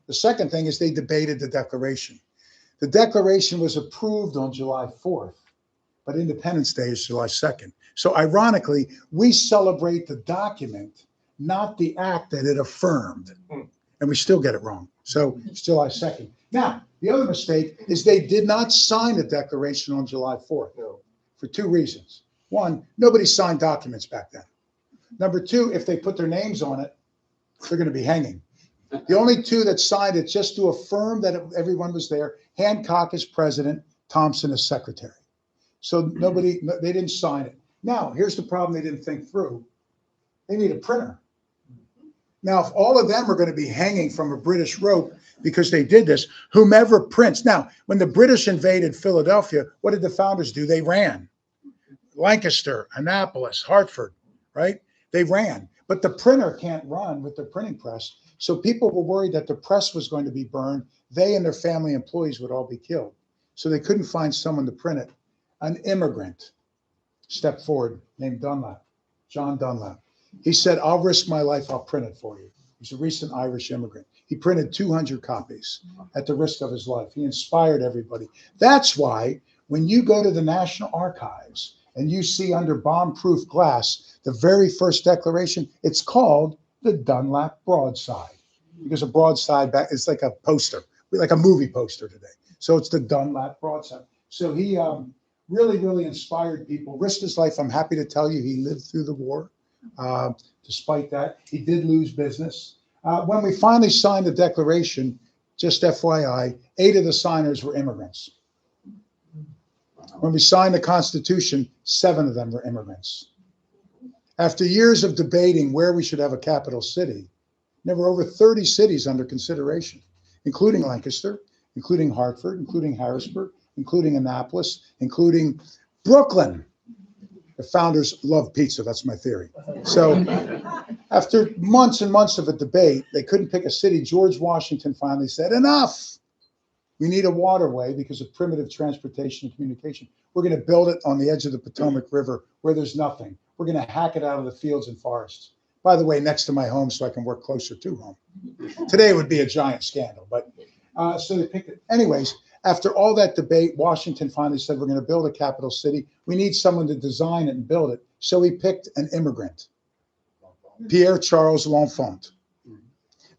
The second thing is they debated the Declaration. The Declaration was approved on July 4th. But Independence Day is July 2nd. So ironically, we celebrate the document, not the act that it affirmed. And we still get it wrong. So it's July 2nd. Now, the other mistake is they did not sign the Declaration on July 4th. No. For 2 reasons. 1, nobody signed documents back then. Number 2, if they put their names on it, they're going to be hanging. The only 2 that signed it just to affirm that everyone was there, Hancock as president, Thompson as secretary. So they didn't sign it. Now, here's the problem they didn't think through. They need a printer. Now, if all of them are going to be hanging from a British rope because they did this, whomever prints. Now, when the British invaded Philadelphia, what did the founders do? They ran. Lancaster, Annapolis, Hartford, right? They ran. But the printer can't run with the printing press. So people were worried that the press was going to be burned. They and their family employees would all be killed. So they couldn't find someone to print it. An immigrant stepped forward named Dunlap, John Dunlap. He said, I'll risk my life, I'll print it for you. He's a recent Irish immigrant. He printed 200 copies at the risk of his life. He inspired everybody. That's why when you go to the National Archives and you see under bomb-proof glass, the very first declaration, it's called the Dunlap Broadside. Because a broadside back, it's like a poster, like a movie poster today. So it's the Dunlap Broadside. So he really inspired people, risked his life. I'm happy to tell you he lived through the war. Despite that, he did lose business. When we finally signed the Declaration, just FYI, 8 of the signers were immigrants. When we signed the Constitution, 7 of them were immigrants. After years of debating where we should have a capital city, there were over 30 cities under consideration, including Lancaster, including Hartford, including Harrisburg, including Annapolis, including Brooklyn. The founders love pizza. That's my theory. So after months and months of a debate, they couldn't pick a city. George Washington finally said, enough. We need a waterway because of primitive transportation and communication. We're going to build it on the edge of the Potomac River where there's nothing. We're going to hack it out of the fields and forests. By the way, next to my home so I can work closer to home. Today would be a giant scandal, but so they picked it. Anyways, after all that debate, Washington finally said, we're going to build a capital city. We need someone to design it and build it. So he picked an immigrant, Pierre Charles L'Enfant.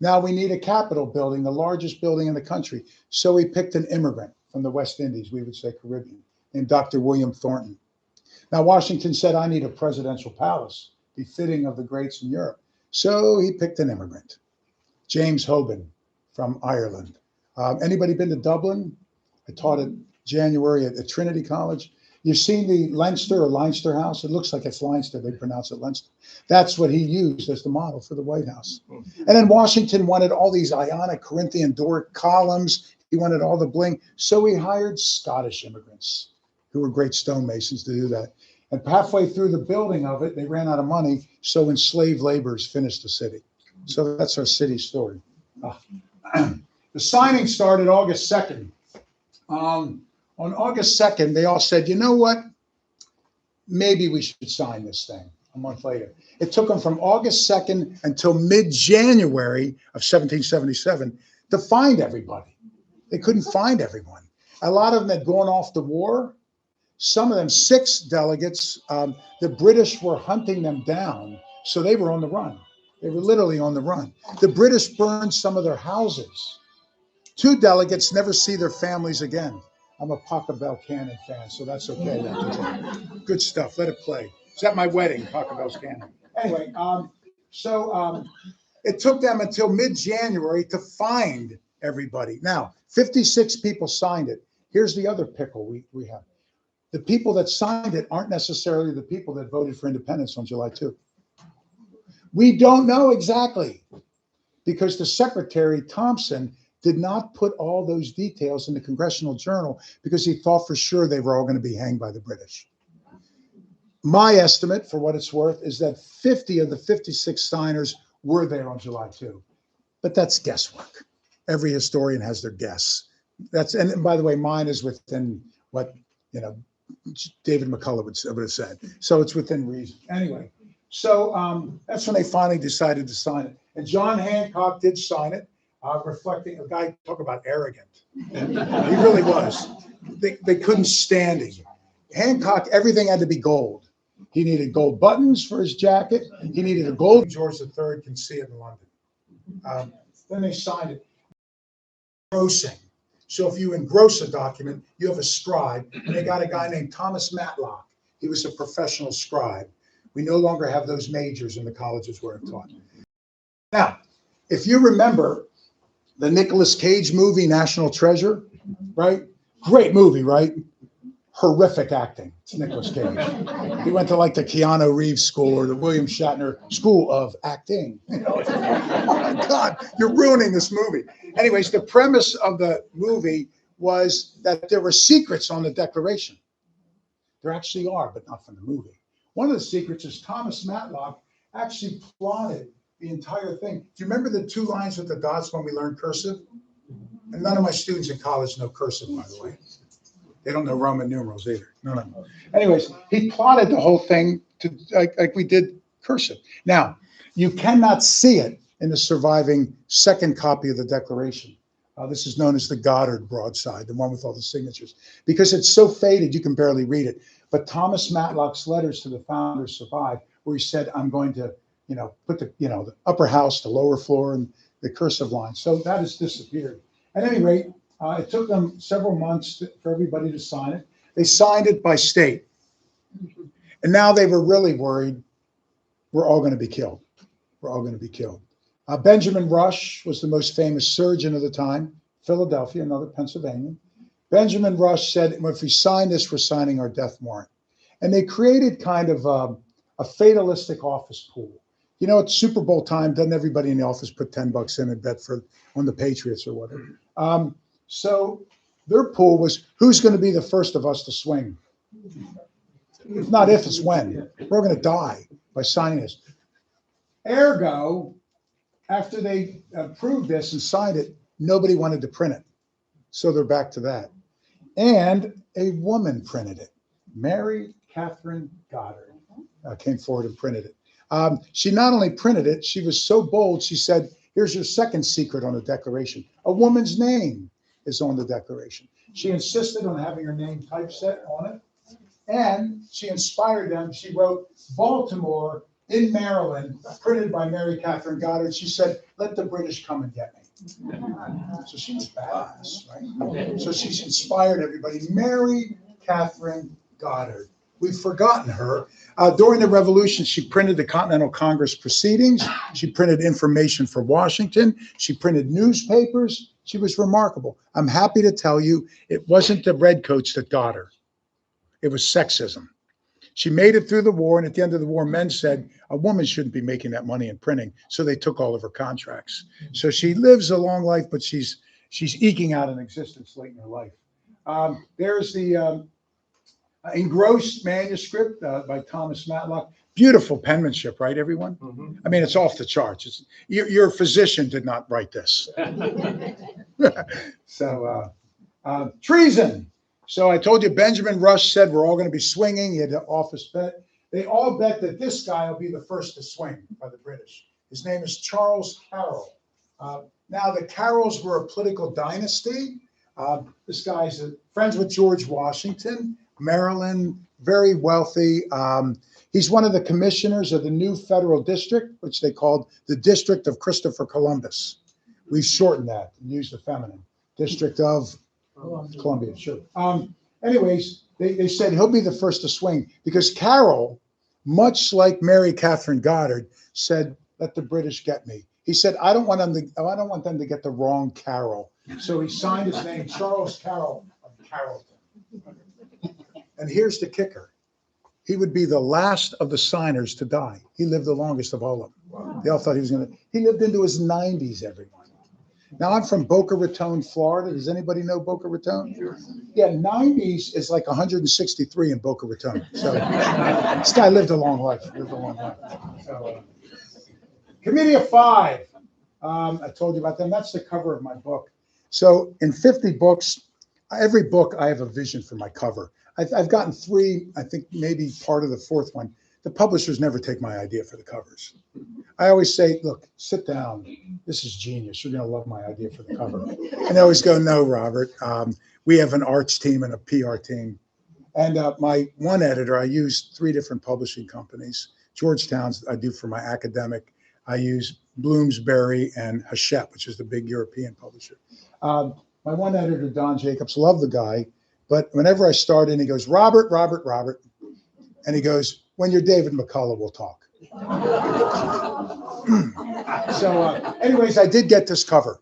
Now we need a Capitol building, the largest building in the country. So he picked an immigrant from the West Indies, we would say Caribbean, named Dr. William Thornton. Now Washington said, I need a presidential palace befitting of the greats in Europe. So he picked an immigrant, James Hoban from Ireland. Anybody been to Dublin? I taught in January at Trinity College. You've seen the Leinster or Leinster House? It looks like it's Leinster. They pronounce it Leinster. That's what he used as the model for the White House. And then Washington wanted all these Ionic Corinthian Doric columns. He wanted all the bling. So he hired Scottish immigrants who were great stonemasons to do that. And halfway through the building of it, they ran out of money. So enslaved laborers finished the city. So that's our city story. The signing started August 2nd. On August 2nd, they all said, you know what? Maybe we should sign this thing a month later. It took them from August 2nd until mid-January of 1777 to find everybody. They couldn't find everyone. A lot of them had gone off to war. Some of them, 6 delegates, the British were hunting them down. So they were on the run. They were literally on the run. The British burned some of their houses. 2 delegates never see their families again. I'm a Pachelbel Cannon fan, so that's okay. Good stuff. Let it play. It's at my wedding, Pachelbel's Cannon. Anyway, it took them until mid-January to find everybody. Now, 56 people signed it. Here's the other pickle we have. The people that signed it aren't necessarily the people that voted for independence on July 2. We don't know exactly because the secretary, Thompson, did not put all those details in the Congressional Journal because he thought for sure they were all going to be hanged by the British. My estimate, for what it's worth, is that 50 of the 56 signers were there on July 2. But that's guesswork. Every historian has their guess. And by the way, mine is within what, David McCullough would have said. So it's within reason. Anyway, so that's when they finally decided to sign it. And John Hancock did sign it, reflecting a guy, talk about arrogant. He really was. They couldn't stand him. Hancock, everything had to be gold. He needed gold buttons for his jacket. He needed a gold. George III can see it in London. Then they signed it. Engrossing. So if you engross a document, you have a scribe. And they got a guy named Thomas Matlock. He was a professional scribe. We no longer have those majors in the colleges where I'm taught. Now, if you remember the Nicolas Cage movie, National Treasure, right? Great movie, right? Horrific acting. It's Nicolas Cage. He went to like the Keanu Reeves school or the William Shatner School of Acting. Oh my God, you're ruining this movie. Anyways, the premise of the movie was that there were secrets on the Declaration. There actually are, but not from the movie. One of the secrets is Thomas Matlock actually plotted the entire thing. Do you remember the 2 lines with the dots when we learned cursive? And none of my students in college know cursive, by the way. They don't know Roman numerals either. No. Anyways, he plotted the whole thing to like we did cursive. Now, you cannot see it in the surviving second copy of the Declaration. This is known as the Goddard broadside, the one with all the signatures, because it's so faded you can barely read it. But Thomas Matlock's letters to the founders survive, where he said, "I'm going to, put the upper house, the lower floor, and the cursive line." So that has disappeared. At any rate, it took them several months for everybody to sign it. They signed it by state. And now they were really worried, we're all going to be killed. We're all going to be killed. Benjamin Rush was the most famous surgeon of the time, Philadelphia, another Pennsylvania. Benjamin Rush said, if we sign this, we're signing our death warrant. And they created kind of a fatalistic office pool. At Super Bowl time, doesn't everybody in the office put $10 in and bet on the Patriots or whatever? So their pool was, who's going to be the first of us to swing? It's not if, it's when. We're going to die by signing this. Ergo, after they approved this and signed it, nobody wanted to print it. So they're back to that. And a woman printed it. Mary Catherine Goddard came forward and printed it. She not only printed it, she was so bold, she said, here's your second secret on the Declaration. A woman's name is on the Declaration. She insisted on having her name typeset on it. And she inspired them. She wrote Baltimore in Maryland, printed by Mary Catherine Goddard. She said, let the British come and get me. So she was badass, right? So she's inspired everybody. Mary Catherine Goddard. We've forgotten her. During the Revolution, she printed the Continental Congress proceedings. She printed information for Washington. She printed newspapers. She was remarkable. I'm happy to tell you it wasn't the redcoats that got her. It was sexism. She made it through the war, and at the end of the war, men said a woman shouldn't be making that money in printing, so they took all of her contracts. So she lives a long life, but she's eking out an existence late in her life. There's the Engrossed manuscript by Thomas Matlock. Beautiful penmanship, right, everyone? Mhm. I mean, it's off the charts. Your physician did not write this. So, treason. So I told you Benjamin Rush said we're all going to be swinging. He had an office bet. They all bet that this guy will be the first to swing by the British. His name is Charles Carroll. Now, the Carrolls were a political dynasty. This guy's friends with George Washington, Maryland, very wealthy. He's one of the commissioners of the new federal district, which they called the District of Christopher Columbus. We shortened that and used the feminine. District of Columbia, sure. Anyways, they said he'll be the first to swing because Carroll, much like Mary Catherine Goddard, said, "Let the British get me." He said, I don't want them to get the wrong Carroll. So he signed his name, Charles Carroll of Carrollton. And here's the kicker. He would be the last of the signers to die. He lived the longest of all of them. Wow. They all thought he was he lived into his 90s, everyone. Now, I'm from Boca Raton, Florida. Does anybody know Boca Raton? Sure. Yeah, 90s is like 163 in Boca Raton. So this guy lived a long life. So, Committee of Five. I told you about them. That's the cover of my book. So in 50 books, every book I have a vision for my cover. I've gotten 3, I think maybe part of the 4th one. The publishers never take my idea for the covers. I always say, look, sit down. This is genius. You're going to love my idea for the cover. And they always go, no, Robert. We have an arts team and a PR team. And my one editor, I use 3 different publishing companies. Georgetown's I do for my academic. I use Bloomsbury and Hachette, which is the big European publisher. My one editor, Don Jacobs, loved the guy. But whenever I start in, he goes, Robert. And he goes, when you're David McCullough, we'll talk. So anyways, I did get this cover.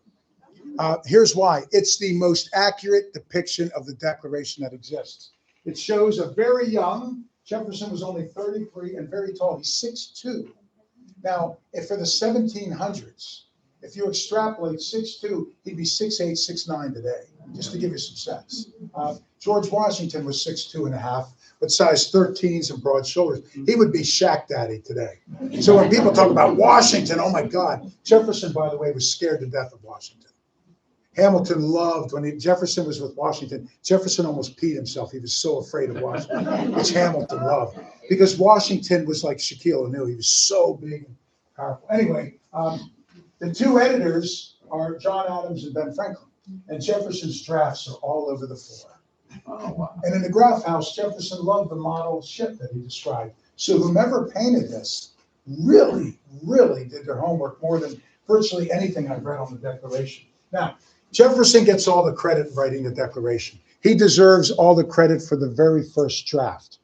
Here's why. It's the most accurate depiction of the Declaration that exists. It shows a very young, Jefferson was only 33 and very tall. He's 6'2". Now, if for the 1700s, if you extrapolate 6'2", he'd be 6'8", 6'9" today, just to give you some sense. George Washington was 6'2.5", but size 13s and broad shoulders. He would be Shaq Daddy today. So when people talk about Washington, oh my God. Jefferson, by the way, was scared to death of Washington. Hamilton loved, when Jefferson was with Washington, Jefferson almost peed himself. He was so afraid of Washington, which Hamilton loved. Because Washington was like Shaquille O'Neal. He was so big and powerful. Anyway, the 2 editors are John Adams and Ben Franklin. And Jefferson's drafts are all over the floor. Oh, wow. And in the Graph House, Jefferson loved the model ship that he described. So whomever painted this really, really did their homework more than virtually anything I've read on the Declaration. Now, Jefferson gets all the credit writing the Declaration. He deserves all the credit for the very first draft.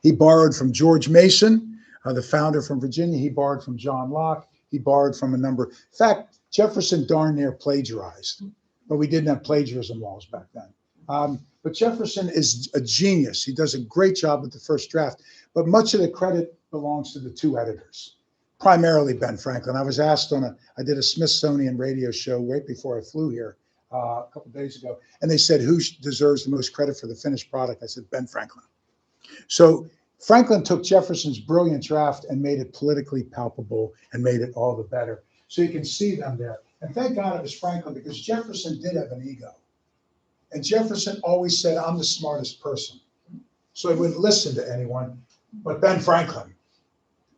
He borrowed from George Mason, the founder from Virginia. He borrowed from John Locke. He borrowed from a number. In fact, Jefferson darn near plagiarized, but we didn't have plagiarism laws back then. But Jefferson is a genius. He does a great job with the first draft, but much of the credit belongs to the 2 editors, primarily Ben Franklin. I was asked I did a Smithsonian radio show right before I flew here a couple of days ago, and they said, who deserves the most credit for the finished product? I said, Ben Franklin. So Franklin took Jefferson's brilliant draft and made it politically palpable and made it all the better. So you can see them there. And thank God it was Franklin, because Jefferson did have an ego. And Jefferson always said, I'm the smartest person. So he wouldn't listen to anyone but Ben Franklin.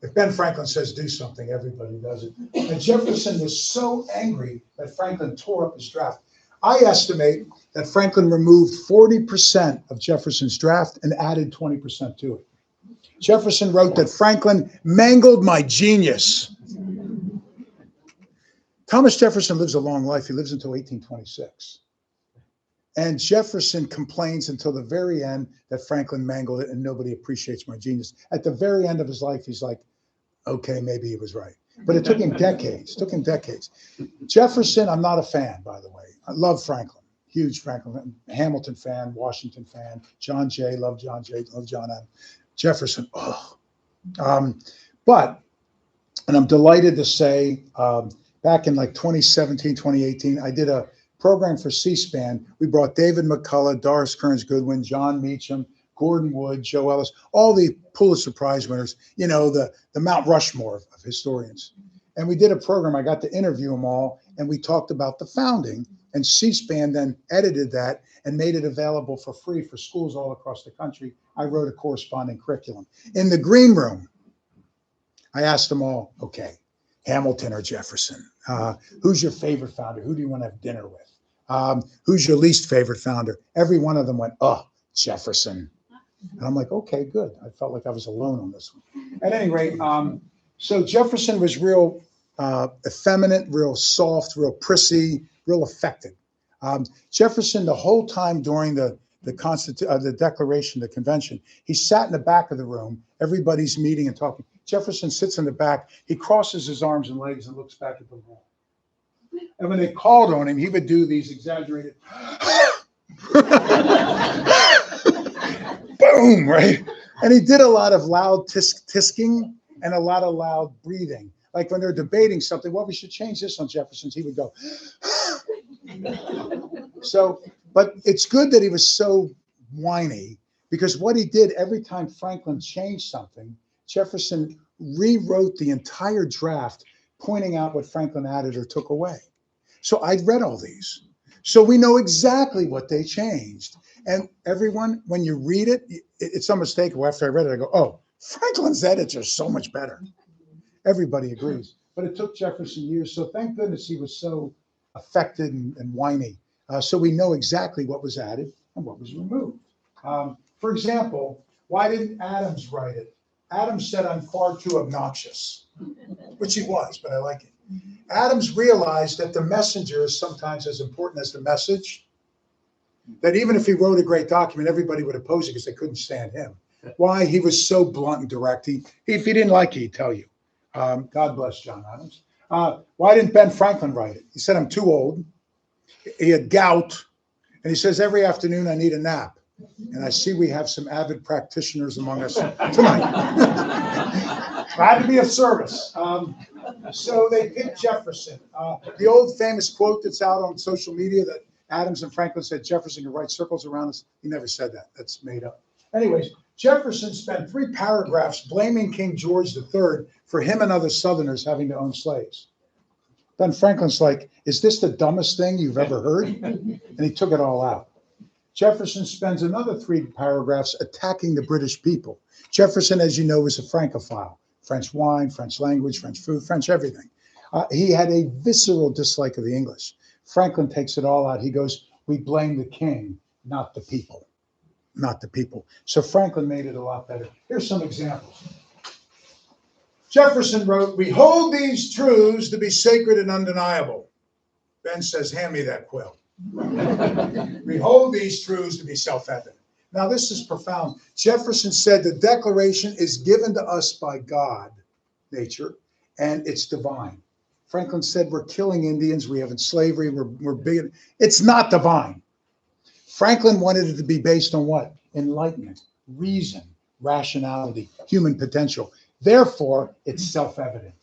If Ben Franklin says do something, everybody does it. And Jefferson was so angry that Franklin tore up his draft. I estimate that Franklin removed 40% of Jefferson's draft and added 20% to it. Jefferson wrote that Franklin mangled my genius. Thomas Jefferson lives a long life. He lives until 1826. And Jefferson complains until the very end that Franklin mangled it and nobody appreciates my genius. At the very end of his life, he's like, okay, maybe he was right. But it took him decades, Jefferson, I'm not a fan, by the way. I love Franklin, huge Franklin, Hamilton fan, Washington fan, John Jay, love John Jay, love John Adams. Jefferson, oh. But, and I'm delighted to say, back in like 2017, 2018, I did a program for C-SPAN. We brought David McCullough, Doris Kearns Goodwin, John Meacham, Gordon Wood, Joe Ellis, all the Pulitzer Prize winners, you know, the Mount Rushmore of historians. And we did a program. I got to interview them all, and we talked about the founding. And C-SPAN then edited that and made it available for free for schools all across the country. I wrote a corresponding curriculum. In the green room, I asked them all, okay, Hamilton or Jefferson? Who's your favorite founder? Who do you want to have dinner with? Who's your least favorite founder? Every one of them went, oh, Jefferson. And I'm like, okay, good. I felt like I was alone on this one. At any rate, so Jefferson was real effeminate, real soft, real prissy, real affected. Jefferson, the whole time during the Declaration, the convention, he sat in the back of the room. Everybody's meeting and talking. Jefferson sits in the back. He crosses his arms and legs and looks back at the wall. And when they called on him, he would do these exaggerated boom, right? And he did a lot of loud tisking and a lot of loud breathing. Like when they're debating something, well, we should change this on Jefferson's, he would go. So, but it's good that he was so whiny, because what he did every time Franklin changed something, Jefferson rewrote the entire draft, pointing out what Franklin added or took away. So I read all these. So we know exactly what they changed. And everyone, when you read it, it's unmistakable. After I read it, I go, oh, Franklin's edits are so much better. Everybody agrees. But it took Jefferson years. So thank goodness he was so affected and whiny. So we know exactly what was added and what was removed. For example, why didn't Adams write it? Adams said, I'm far too obnoxious, which he was, but I like it. Adams realized that the messenger is sometimes as important as the message, that even if he wrote a great document, everybody would oppose it because they couldn't stand him. Why? He was so blunt and direct. If he didn't like it, he'd tell you. God bless John Adams. Why didn't Ben Franklin write it? He said, I'm too old. He had gout. And he says, every afternoon I need a nap. And I see we have some avid practitioners among us tonight. Glad to be of service. So they picked Jefferson. The old famous quote that's out on social media that Adams and Franklin said Jefferson could write circles around us. He never said that. That's made up. Anyways, Jefferson spent 3 paragraphs blaming King George III for him and other Southerners having to own slaves. Ben Franklin's like, is this the dumbest thing you've ever heard? And he took it all out. Jefferson spends another 3 paragraphs attacking the British people. Jefferson, as you know, was a Francophile. French wine, French language, French food, French everything. He had a visceral dislike of the English. Franklin takes it all out. He goes, we blame the king, not the people. Not the people. So Franklin made it a lot better. Here's some examples. Jefferson wrote, we hold these truths to be sacred and undeniable. Ben says, hand me that quill. We hold these truths to be self-evident. Now, this is profound. Jefferson said the Declaration is given to us by God, nature, and it's divine. Franklin said we're killing Indians, we have slavery, we're big. It's not divine. Franklin wanted it to be based on what? Enlightenment, reason, rationality, human potential. Therefore, it's self-evident,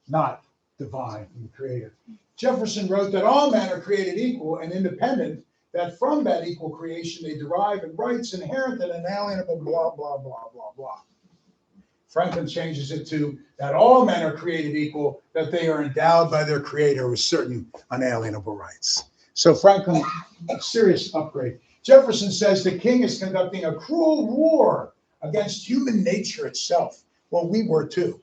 not divine from the Creator. Jefferson wrote that all men are created equal and independent, that from that equal creation they derive in rights inherent and inalienable, blah, blah, blah, blah, blah. Franklin changes it to that all men are created equal, that they are endowed by their Creator with certain unalienable rights. So Franklin, a serious upgrade. Jefferson says the king is conducting a cruel war against human nature itself. Well, we were too.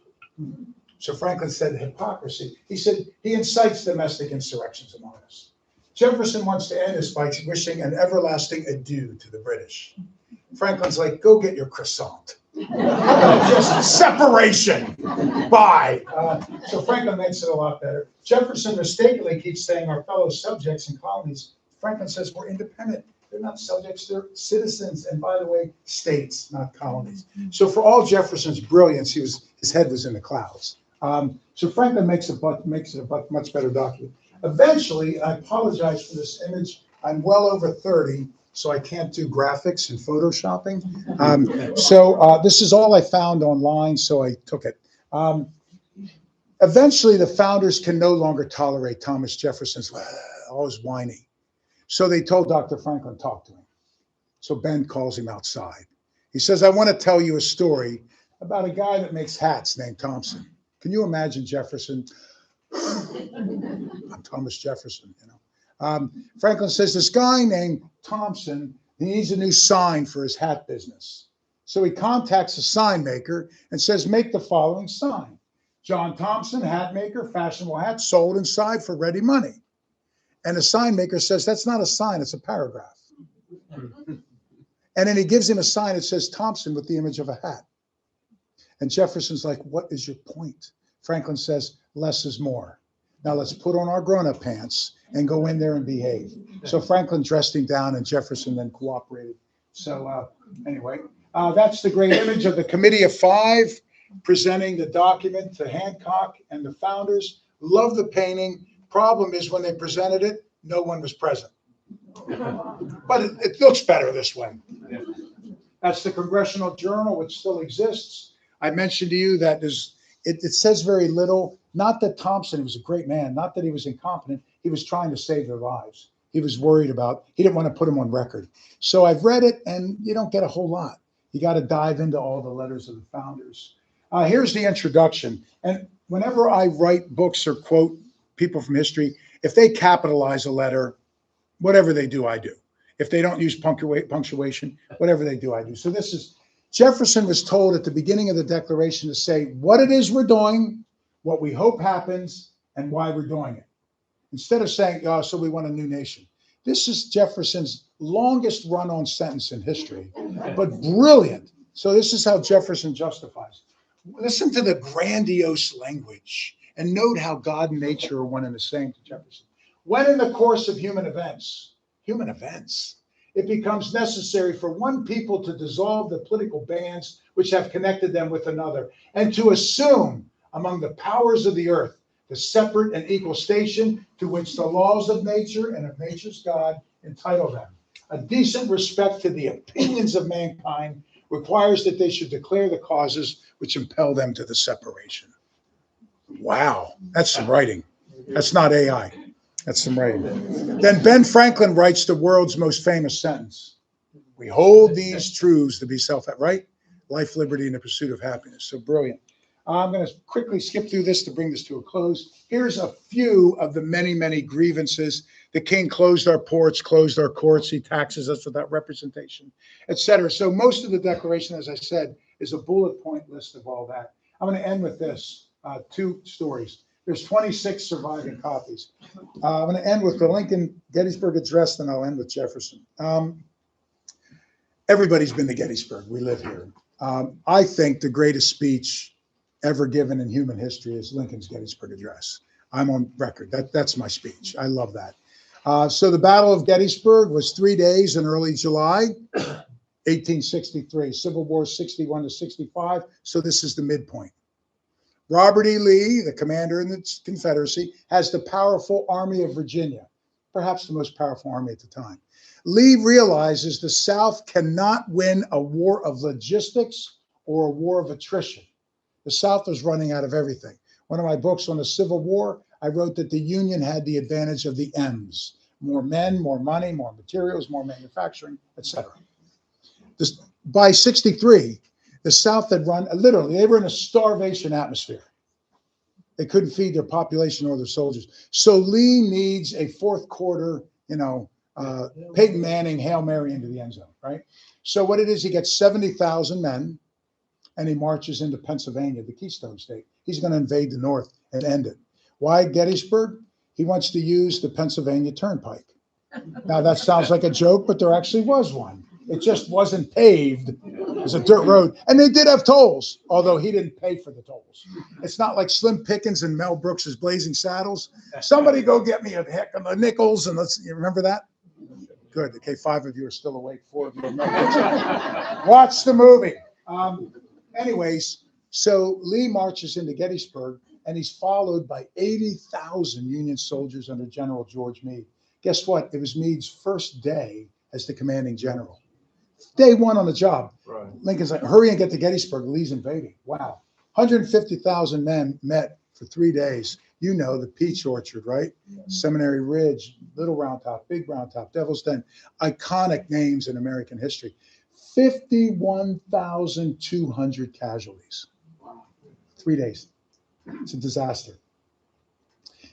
So Franklin said hypocrisy. He said he incites domestic insurrections among us. Jefferson wants to end this by wishing an everlasting adieu to the British. Franklin's like, go get your croissant. Just separation. Bye. So Franklin makes it a lot better. Jefferson mistakenly keeps saying our fellow subjects and colonies. Franklin says we're independent. They're not subjects, they're citizens. And by the way, states, not colonies. So for all Jefferson's brilliance, his head was in the clouds. So Franklin makes it a much better document. Eventually, I apologize for this image. I'm well over 30, so I can't do graphics and photoshopping. So this is all I found online, so I took it. Eventually, the founders can no longer tolerate Thomas Jefferson's always whiny. So they told Dr. Franklin, talk to him. So Ben calls him outside. He says, I want to tell you a story about a guy that makes hats named Thompson. Can you imagine Jefferson? I'm Thomas Jefferson, you know. Franklin says, this guy named Thompson, he needs a new sign for his hat business. So he contacts a sign maker and says, make the following sign. John Thompson, hat maker, fashionable hats sold inside for ready money. And the sign maker says, that's not a sign, it's a paragraph. And then he gives him a sign that says Thompson with the image of a hat. And Jefferson's like, what is your point? Franklin says, less is more. Now let's put on our grown-up pants and go in there and behave. So Franklin dressed him down and Jefferson then cooperated. So anyway, that's the great image of the Committee of Five presenting the document to Hancock and the founders. Love the painting. Problem is when they presented it, no one was present. But it looks better this way. That's the Congressional Journal, which still exists. I mentioned to you that it says very little. Not that Thompson, he was a great man, not that he was incompetent. He was trying to save their lives. He was worried about, he didn't want to put them on record. So I've read it, and you don't get a whole lot. You got to dive into all the letters of the founders. Here's the introduction. And whenever I write books or quote people from history, if they capitalize a letter, whatever they do, I do. If they don't use punctuation, whatever they do, I do. So this is, Jefferson was told at the beginning of the Declaration to say what it is we're doing, what we hope happens, and why we're doing it. Instead of saying, oh, so we want a new nation. This is Jefferson's longest run-on sentence in history, but brilliant. So this is how Jefferson justifies. Listen to the grandiose language and note how God and nature are one and the same to Jefferson. When in the course of human events, it becomes necessary for one people to dissolve the political bands which have connected them with another, and to assume among the powers of the earth the separate and equal station to which the laws of nature and of nature's God entitle them. A decent respect to the opinions of mankind requires that they should declare the causes which impel them to the separation. Wow, that's some writing. That's not AI. That's some writing. Then Ben Franklin writes the world's most famous sentence. We hold these truths to be right? Life, liberty, and the pursuit of happiness. So brilliant. I'm going to quickly skip through this to bring this to a close. Here's a few of the many, many grievances. The king closed our ports, closed our courts. He taxes us without representation, etc. So most of the Declaration, as I said, is a bullet point list of all that. I'm going to end with this, two stories. There's 26 surviving copies. I'm going to end with the Lincoln Gettysburg Address, then I'll end with Jefferson. Everybody's been to Gettysburg. We live here. I think the greatest speech ever given in human history is Lincoln's Gettysburg Address. I'm on record. That's my speech. I love that. So the Battle of Gettysburg was 3 days in early July, 1863. Civil War 61 to 65. So this is the midpoint. Robert E. Lee, the commander in the Confederacy, has the powerful Army of Virginia, perhaps the most powerful army at the time. Lee realizes the South cannot win a war of logistics or a war of attrition. The South was running out of everything. One of my books on the Civil War, I wrote that the Union had the advantage of the M's. More men, more money, more materials, more manufacturing, etc. By 63, the South had run, literally, they were in a starvation atmosphere. They couldn't feed their population or their soldiers. So Lee needs a fourth quarter, Peyton Manning, Hail Mary into the end zone, right? So what it is, he gets 70,000 men, and he marches into Pennsylvania, the Keystone State. He's going to invade the North and end it. Why Gettysburg? He wants to use the Pennsylvania Turnpike. Now, that sounds like a joke, but there actually was one. It just wasn't paved. It was a dirt road. And they did have tolls, although he didn't pay for the tolls. It's not like Slim Pickens and Mel Brooks's Blazing Saddles. Somebody go get me a heck of a nickels, and you remember that? Good. Okay, 5 of you are still awake. 4 of you are not. Watch the movie. Anyways, so Lee marches into Gettysburg, and he's followed by 80,000 Union soldiers under General George Meade. Guess what? It was Meade's first day as the commanding general. Day one on the job. Right. Lincoln's like, hurry and get to Gettysburg. Lee's invading. Wow. 150,000 men met for 3 days You know, the Peach Orchard, right? Seminary Ridge, Little Round Top, Big Round Top, Devil's Den, iconic names in American history. 51,200 casualties. 3 days. It's a disaster.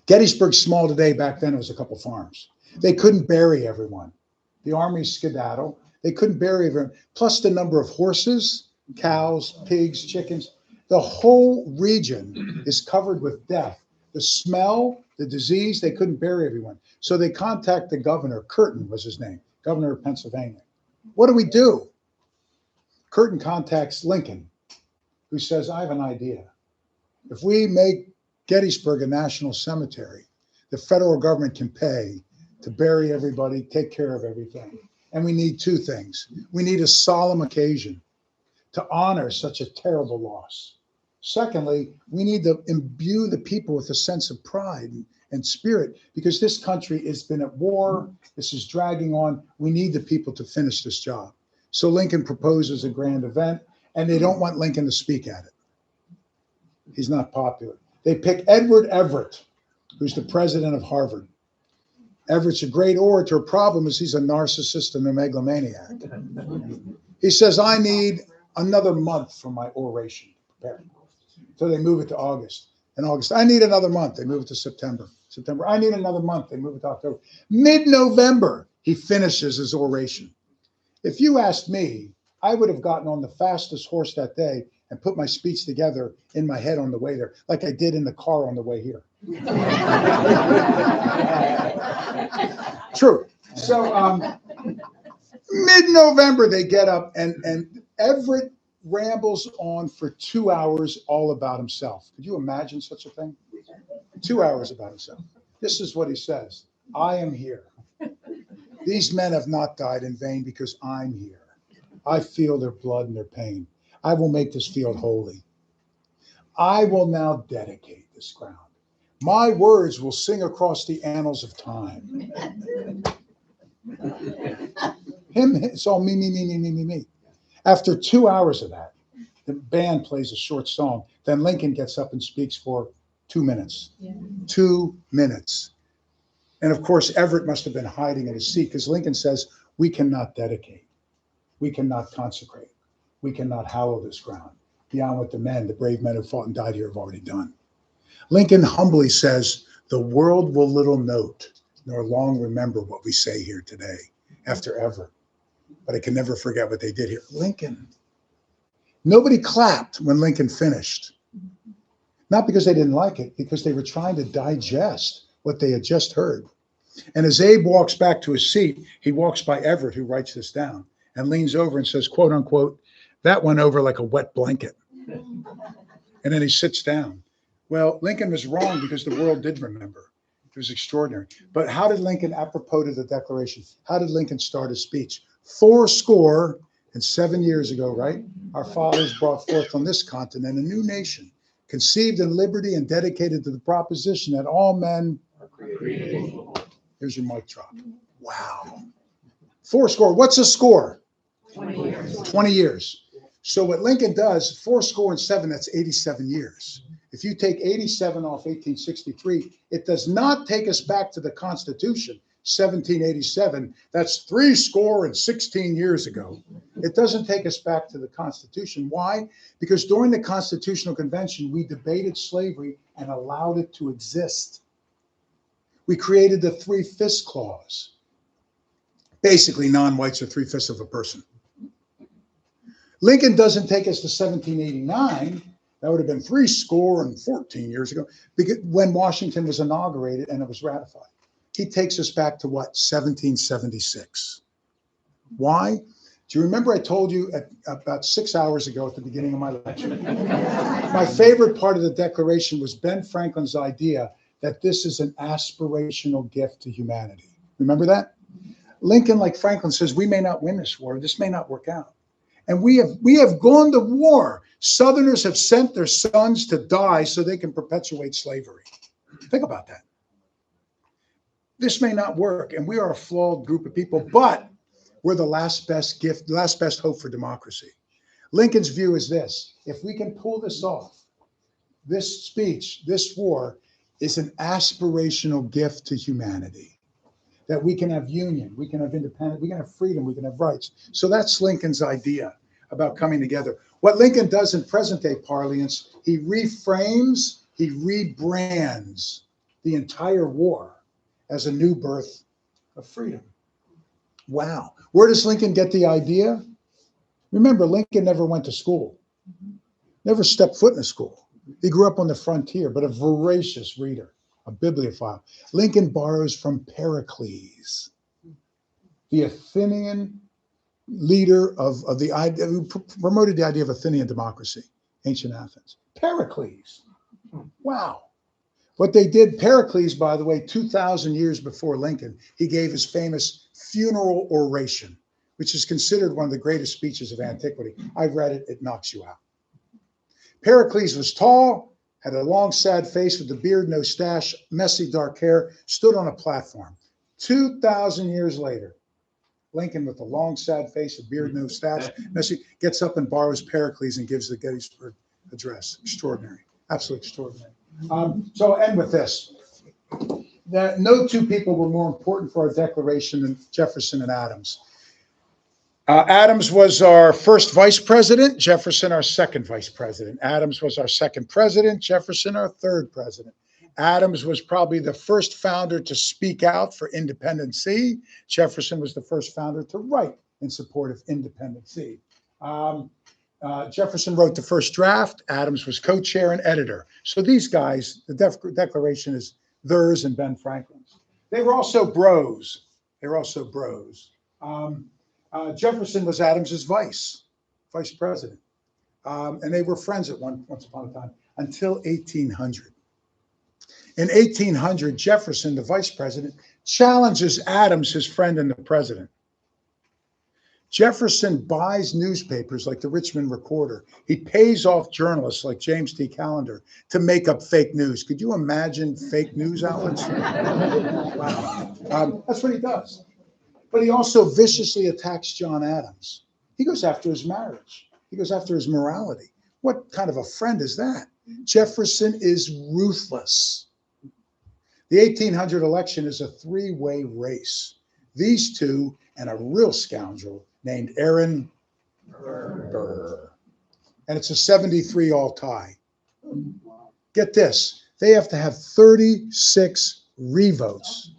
Gettysburg's small today. Back then, it was a couple farms. They couldn't bury everyone. The Army skedaddle. They couldn't bury everyone. Plus the number of horses, cows, pigs, chickens. The whole region is covered with death. The smell, the disease, they couldn't bury everyone. So they contact the governor. Curtin was his name, governor of Pennsylvania. What do we do? Curtin contacts Lincoln, who says, I have an idea. If we make Gettysburg a national cemetery, the federal government can pay to bury everybody, take care of everything. And we need two things. We need a solemn occasion to honor such a terrible loss. Secondly, we need to imbue the people with a sense of pride and spirit, because this country has been at war. This is dragging on. We need the people to finish this job. So Lincoln proposes a grand event, and they don't want Lincoln to speak at it. He's not popular. They pick Edward Everett, who's the president of Harvard. Everett's a great orator. Problem is he's a narcissist and a megalomaniac. He says, I need another month for my oration to prepare. So they move it to August. In August, I need another month. They move it to September. September, I need another month. They move it to October. Mid-November, he finishes his oration. If you asked me, I would have gotten on the fastest horse that day and put my speech together in my head on the way there, like I did in the car on the way here. True. So mid-November, they get up, and Everett rambles on for 2 hours all about himself. Could you imagine such a thing? 2 hours about himself. This is what he says. I am here. These men have not died in vain because I'm here. I feel their blood and their pain. I will make this field holy. I will now dedicate this ground. My words will sing across the annals of time. It's all me, me, me, me, me, me, me. After 2 hours of that, the band plays a short song. Then Lincoln gets up and speaks for 2 minutes. 2 minutes. And of course, Everett must have been hiding in his seat, because Lincoln says, we cannot dedicate. We cannot consecrate. We cannot hallow this ground beyond what the men, the brave men who fought and died here, have already done. Lincoln humbly says, the world will little note nor long remember what we say here today after Everett. But I can never forget what they did here. Lincoln. Nobody clapped when Lincoln finished. Not because they didn't like it, because they were trying to digest what they had just heard. And as Abe walks back to his seat, he walks by Everett, who writes this down, and leans over and says, quote unquote, that went over like a wet blanket. And then he sits down. Well, Lincoln was wrong, because the world did remember. It was extraordinary. But how did Lincoln, apropos to the Declaration, how did Lincoln start his speech? fourscore and 7 years ago, right? Our fathers brought forth on this continent a new nation, conceived in liberty and dedicated to the proposition that all men are created. Here's your mic drop. Wow. Fourscore. What's a score? 20 years. 20 years. So what Lincoln does, 7, that's 87 years. If you take 87 off 1863, it does not take us back to the Constitution, 1787. That's 16 years ago. It doesn't take us back to the Constitution. Why? Because during the Constitutional Convention, we debated slavery and allowed it to exist. We created the 3/5 clause. Basically, non-whites are 3/5 of a person. Lincoln doesn't take us to 1789. That would have been 14 years ago, because when Washington was inaugurated and it was ratified. He takes us back to what? 1776. Why? Do you remember I told you about 6 hours ago at the beginning of my lecture? My favorite part of the Declaration was Ben Franklin's idea that this is an aspirational gift to humanity. Remember that? Lincoln, like Franklin, says, we may not win this war. This may not work out. And we have gone to war. Southerners have sent their sons to die so they can perpetuate slavery. Think about that. This may not work, and we are a flawed group of people, but we're the last best gift, last best hope for democracy. Lincoln's view is this: if we can pull this off, this speech, this war, is an aspirational gift to humanity. That we can have union, we can have independence, we can have freedom, we can have rights. So that's Lincoln's idea about coming together. What Lincoln does in present day parlance, he reframes, he rebrands the entire war as a new birth of freedom. Wow. Where does Lincoln get the idea? Remember, Lincoln never went to school, never stepped foot in a school. He grew up on the frontier, but a voracious reader, a bibliophile. Lincoln borrows from Pericles, the Athenian leader of the idea, who promoted the idea of Athenian democracy, ancient Athens. Pericles. Wow. What they did, Pericles, by the way, 2,000 years before Lincoln, he gave his famous funeral oration, which is considered one of the greatest speeches of antiquity. I've read it, it knocks you out. Pericles was tall, had a long, sad face with a beard, no stash, messy, dark hair, stood on a platform. 2,000 years later, Lincoln, with a long, sad face, a beard, no stash, messy, gets up and borrows Pericles and gives the Gettysburg Address. Extraordinary, absolutely extraordinary. So I'll end with this. That no two people were more important for our Declaration than Jefferson and Adams. Adams was our first vice president, Jefferson our second vice president. Adams was our second president, Jefferson our third president. Adams was probably the first founder to speak out for independency. Jefferson was the first founder to write in support of independency. Jefferson wrote the first draft. Adams was co-chair and editor. So these guys, the Declaration is theirs and Ben Franklin's. They were also bros. They were also bros. Jefferson was Adams's vice president. And they were friends at once upon a time until 1800. In 1800, Jefferson, the vice president, challenges Adams, his friend and the president. Jefferson buys newspapers like the Richmond Recorder. He pays off journalists like James T. Callender to make up fake news. Could you imagine fake news outlets? Wow. That's what he does. But he also viciously attacks John Adams. He goes after his marriage. He goes after his morality. What kind of a friend is that? Jefferson is ruthless. The 1800 election is a three-way race. These two and a real scoundrel named Aaron Burr. And it's a 73-all tie. Get this, they have to have 36 revotes.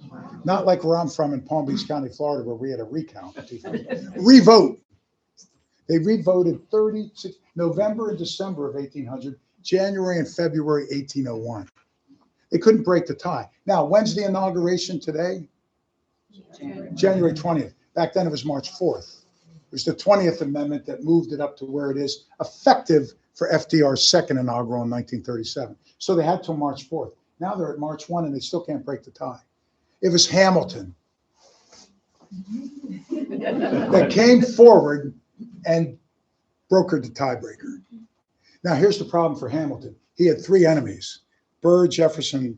Not like where I'm from in Palm Beach County, Florida, where we had a recount. Revote. They revoted 36, November and December of 1800, January and February 1801. They couldn't break the tie. Now, when's the inauguration today? January 20th. Back then it was March 4th. It was the 20th Amendment that moved it up to where it is, effective for FDR's second inaugural in 1937. So they had till March 4th. Now they're at March 1 and they still can't break the tie. It was Hamilton that came forward and brokered the tiebreaker. Now here's the problem for Hamilton. He had three enemies: Burr, Jefferson,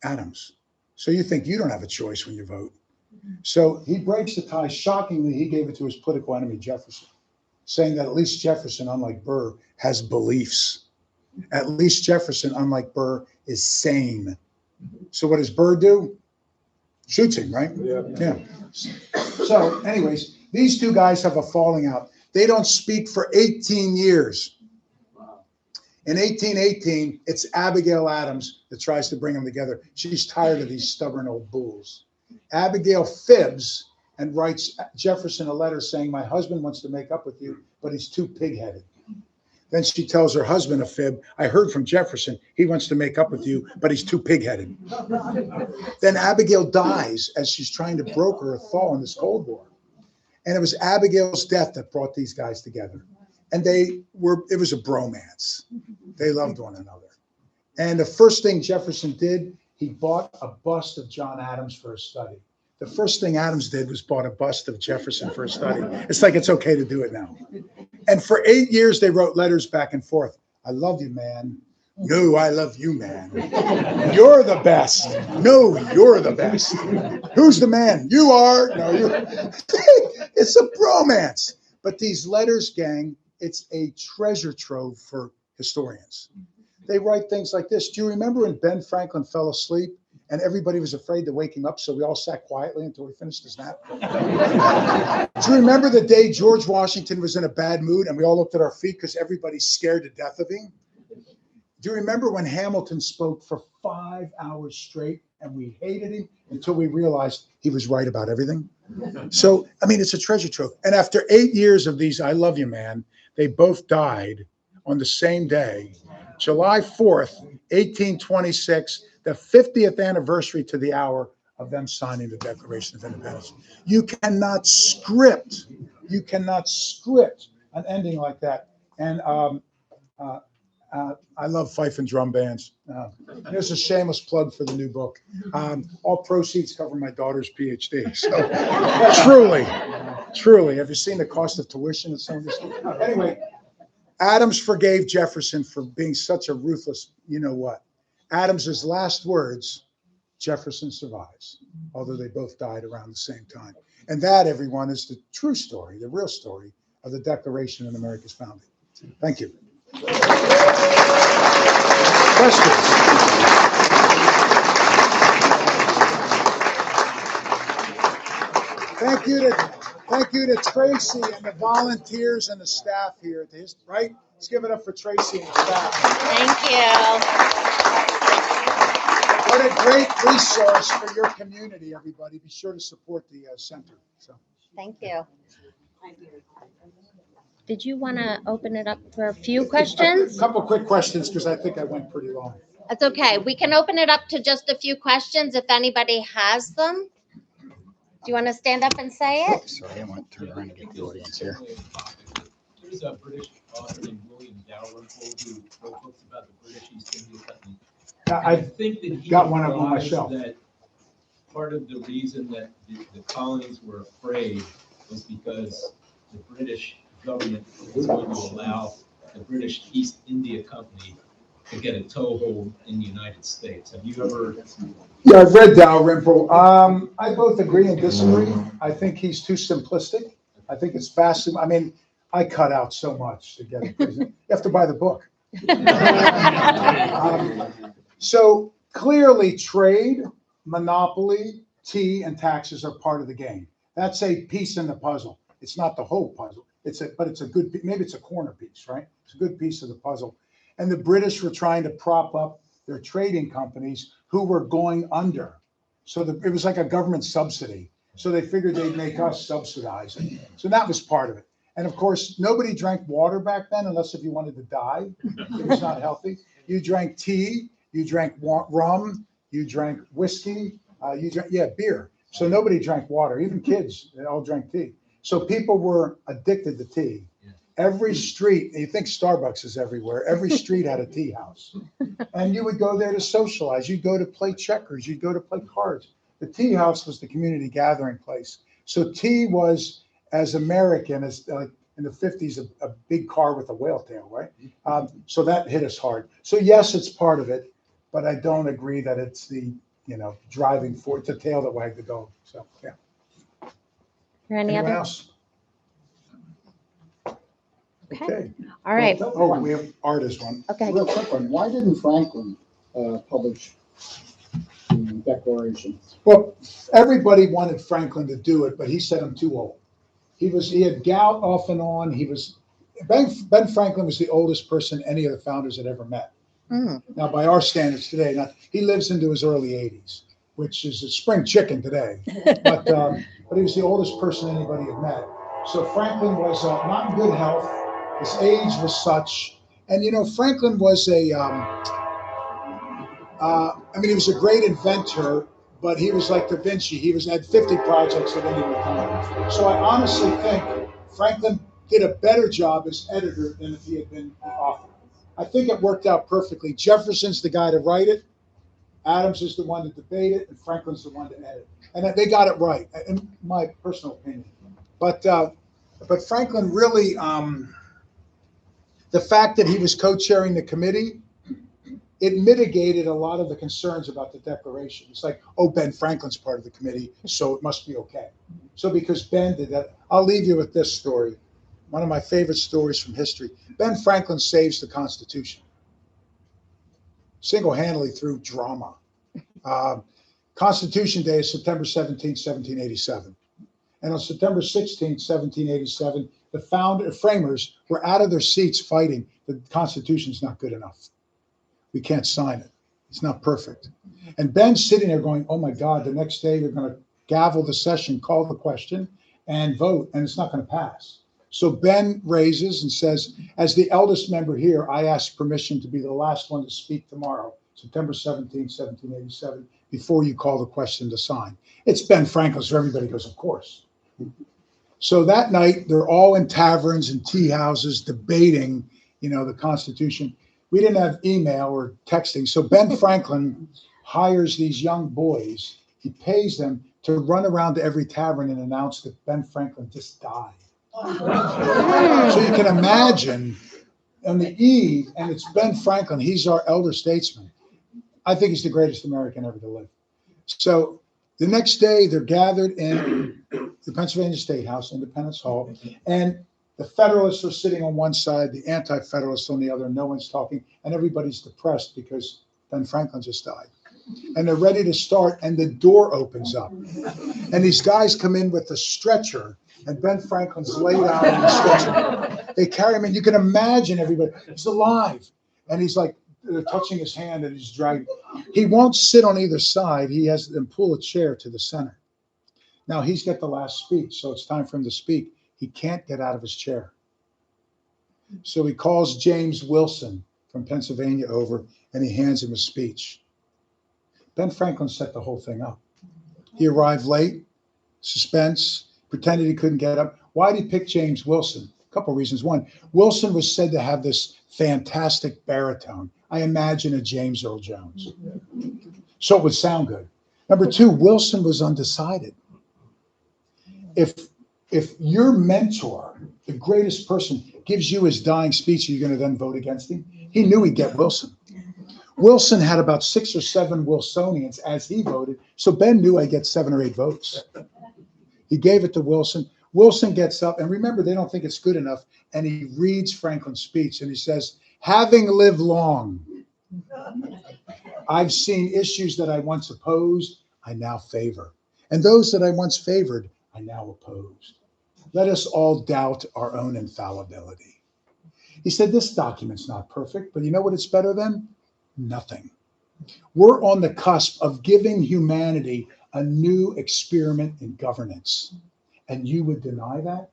Adams. So you think you don't have a choice when you vote. So he breaks the tie. Shockingly, he gave it to his political enemy, Jefferson, saying that at least Jefferson, unlike Burr, has beliefs. At least Jefferson, unlike Burr, is sane. So what does Burr do? Shoots him, right? Yeah. So anyways, these two guys have a falling out. They don't speak for 18 years. In 1818, it's Abigail Adams that tries to bring them together. She's tired of these stubborn old bulls. Abigail fibs and writes Jefferson a letter saying, my husband wants to make up with you, but he's too pig-headed. Then she tells her husband a fib. I heard from Jefferson, he wants to make up with you, but he's too pig-headed. Then Abigail dies as she's trying to broker a thaw in this Cold War. And it was Abigail's death that brought these guys together. And it was a bromance. They loved one another. And the first thing Jefferson did, he bought a bust of John Adams for a study. The first thing Adams did was bought a bust of Jefferson for a study. It's like it's okay to do it now. And for 8 years, they wrote letters back and forth. I love you, man. No, I love you, man. You're the best. No, you're the best. Who's the man? You are. No, you. It's a bromance. But these letters, gang, it's a treasure trove for historians. They write things like this. Do you remember when Ben Franklin fell asleep and everybody was afraid to wake him up, so we all sat quietly until he finished his nap? Do you remember the day George Washington was in a bad mood and we all looked at our feet because everybody's scared to death of him? Do you remember when Hamilton spoke for 5 hours straight and we hated him until we realized he was right about everything? So, I mean, it's a treasure trove. And after 8 years of these, I love you, man, they both died on the same day, July 4th, 1826, the 50th anniversary to the hour of them signing the Declaration of Independence. You cannot script an ending like that. And I love fife and drum bands. Here's a shameless plug for the new book. All proceeds cover my daughter's PhD. So truly, have you seen the cost of tuition at some of this? Anyway, Adams forgave Jefferson for being such a ruthless, you know what. Adams's last words, Jefferson survives, although they both died around the same time. And that, everyone, is the true story, the real story of the Declaration and America's founding. Thank you. Questions? Thank you to Tracy and the volunteers and the staff here at the right? Let's give it up for Tracy and the staff. Thank you. What a great resource for your community, everybody. Be sure to support the center. So. Thank you. Did you want to open it up for a few questions? A couple quick questions because I think I went pretty long. That's okay. We can open it up to just a few questions if anybody has them. Do you want to stand up and say it? Sorry, I want to turn around and get the audience here. There's a British author named William Dalrymple who wrote books about the British East India Company. I think that he got one up on my realized shelf. That part of the reason that the colonies were afraid was because the British government was going to allow the British East India Company to get a toehold in the United States. Have you ever? Yeah, I've read Dalrymple. I both agree and disagree. I think he's too simplistic. I think it's fascinating. I mean, I cut out so much to get it. You have to buy the book. So clearly, trade, monopoly, tea, and taxes are part of the game. That's a piece in the puzzle. It's not the whole puzzle. But it's a good. Maybe it's a corner piece, right? It's a good piece of the puzzle. And the British were trying to prop up their trading companies who were going under. So it was like a government subsidy. So they figured they'd make us subsidize it. So that was part of it. And of course, nobody drank water back then, unless if you wanted to die. It was not healthy. You drank tea, you drank rum, you drank whiskey, you drank, beer. So nobody drank water, even kids, they all drank tea. So people were addicted to tea. Every street, you think Starbucks is everywhere, every street had a tea house. And you would go there to socialize. You'd go to play checkers. You'd go to play cards. The tea house was the community gathering place. So tea was as American as like in the 50s, a big car with a whale tail, right? So that hit us hard. So yes, it's part of it, but I don't agree that it's the, driving force, the tail that wagged the dog. So, yeah. Any Anyone other? else? Okay. All right. Oh, we have Art as one. Okay. Real quick one, why didn't Franklin publish the Declaration? Well, everybody wanted Franklin to do it, but he said I'm too old. He had gout off and on. Ben Franklin was the oldest person any of the founders had ever met. Mm. Now, by our standards today, he lives into his early 80s, which is a spring chicken today. But he was the oldest person anybody had met. So Franklin was not in good health. His age was such, and Franklin was he was a great inventor, but he was like Da Vinci. He had 50 projects at any one time. So I honestly think Franklin did a better job as editor than if he had been the author. I think it worked out perfectly. Jefferson's the guy to write it, Adams is the one to debate it, and Franklin's the one to edit. And they got it right, in my personal opinion. But Franklin really, the fact that he was co-chairing the committee, it mitigated a lot of the concerns about the Declaration. It's like, oh, Ben Franklin's part of the committee, so it must be okay. So because Ben did that, I'll leave you with this story. One of my favorite stories from history. Ben Franklin saves the Constitution. single-handedly through drama. Constitution Day is September 17, 1787. And on September 16, 1787, the framers were out of their seats fighting. The Constitution's not good enough. We can't sign it. It's not perfect. And Ben's sitting there going, oh my God, the next day they're going to gavel the session, call the question, and vote, and it's not going to pass. So Ben raises and says, as the eldest member here, I ask permission to be the last one to speak tomorrow, September 17, 1787, before you call the question to sign. It's Ben Franklin, so everybody goes, of course. So that night, they're all in taverns and tea houses debating, the Constitution. We didn't have email or texting, so Ben Franklin hires these young boys. He pays them to run around to every tavern and announce that Ben Franklin just died. So you can imagine on the eve, and it's Ben Franklin, he's our elder statesman. I think he's the greatest American ever to live. So the next day, they're gathered in the Pennsylvania State House, Independence Hall, and the Federalists are sitting on one side, the Anti-Federalists on the other, no one's talking, and everybody's depressed because Ben Franklin just died. And they're ready to start, and the door opens up. And these guys come in with a stretcher, and Ben Franklin's laid out on the stretcher. They carry him in. You can imagine everybody. He's alive. And he's like, they're touching his hand, and he's dragging. He won't sit on either side. He has them pull a chair to the center. Now he's got the last speech, so it's time for him to speak. He can't get out of his chair. So he calls James Wilson from Pennsylvania over, and he hands him a speech. Ben Franklin set the whole thing up. He arrived late, suspense, pretended he couldn't get up. Why did he pick James Wilson? A couple of reasons. One, Wilson was said to have this fantastic baritone. I imagine a James Earl Jones. So it would sound good. Number two, Wilson was undecided. If your mentor, the greatest person, gives you his dying speech, are you going to then vote against him? He knew he'd get Wilson. Wilson had about 6 or 7 Wilsonians as he voted, so Ben knew I'd get 7 or 8 votes. He gave it to Wilson. Wilson gets up, and remember, they don't think it's good enough, and he reads Franklin's speech, and he says, having lived long, I've seen issues that I once opposed, I now favor. And those that I once favored, I now oppose. Let us all doubt our own infallibility. He said, this document's not perfect, but you know what it's better than? Nothing. We're on the cusp of giving humanity a new experiment in governance. And you would deny that?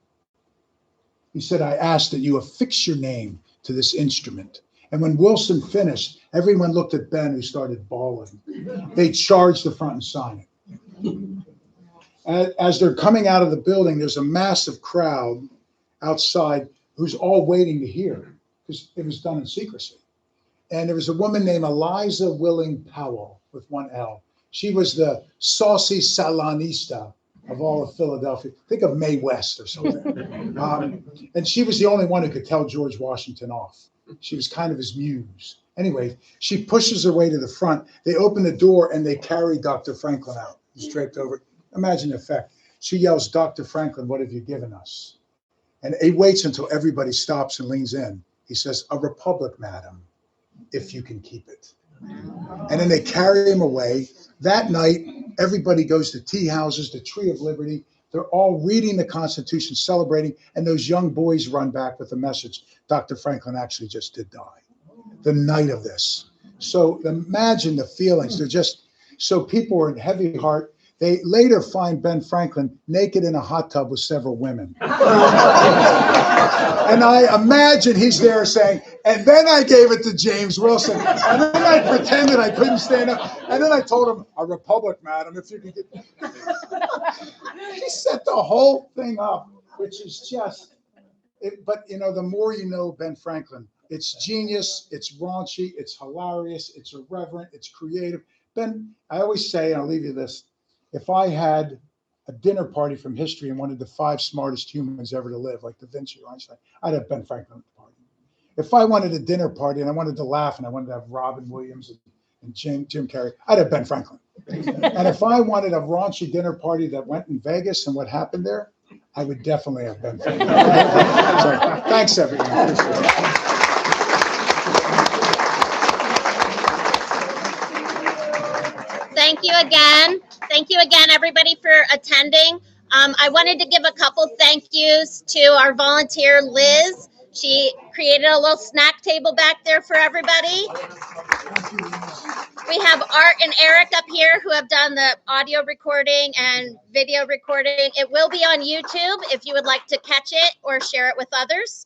He said, I ask that you affix your name to this instrument. And when Wilson finished, everyone looked at Ben, who started bawling. They charged the front and signed it. As they're coming out of the building, there's a massive crowd outside who's all waiting to hear, because it was done in secrecy. And there was a woman named Eliza Willing Powell with 1 L. She was the saucy Salonista of all of Philadelphia. Think of Mae West or something. And she was the only one who could tell George Washington off. She was kind of his muse. Anyway, she pushes her way to the front. They open the door and they carry Dr. Franklin out. He's draped over. Imagine the effect. She yells, Dr. Franklin, what have you given us? And he waits until everybody stops and leans in. He says, a republic, madam, if you can keep it. And then they carry him away. That night, everybody goes to tea houses, the Tree of Liberty. They're all reading the Constitution, celebrating, and those young boys run back with the message, Dr. Franklin actually just did die. The night of this. So imagine the feelings. They're just, so people are in heavy heart. They later find Ben Franklin naked in a hot tub with several women. And I imagine he's there saying, and then I gave it to James Wilson. And then I pretended I couldn't stand up. And then I told him, a republic, madam, if you could get. He set the whole thing up, which is just, but the more you know Ben Franklin, it's genius, it's raunchy, it's hilarious, it's irreverent, it's creative. Ben, I always say, and I'll leave you this, if I had a dinner party from history and wanted the 5 smartest humans ever to live, like Da Vinci or Einstein, I'd have Ben Franklin at the party. If I wanted a dinner party and I wanted to laugh and I wanted to have Robin Williams and Jim Carrey, I'd have Ben Franklin. And if I wanted a raunchy dinner party that went in Vegas and what happened there, I would definitely have Ben Franklin. So, thanks, everyone. Thank you again. Thank you again, everybody, for attending. I wanted to give a couple thank yous to our volunteer, Liz. She created a little snack table back there for everybody. We have Art and Eric up here who have done the audio recording and video recording. It will be on YouTube if you would like to catch it or share it with others.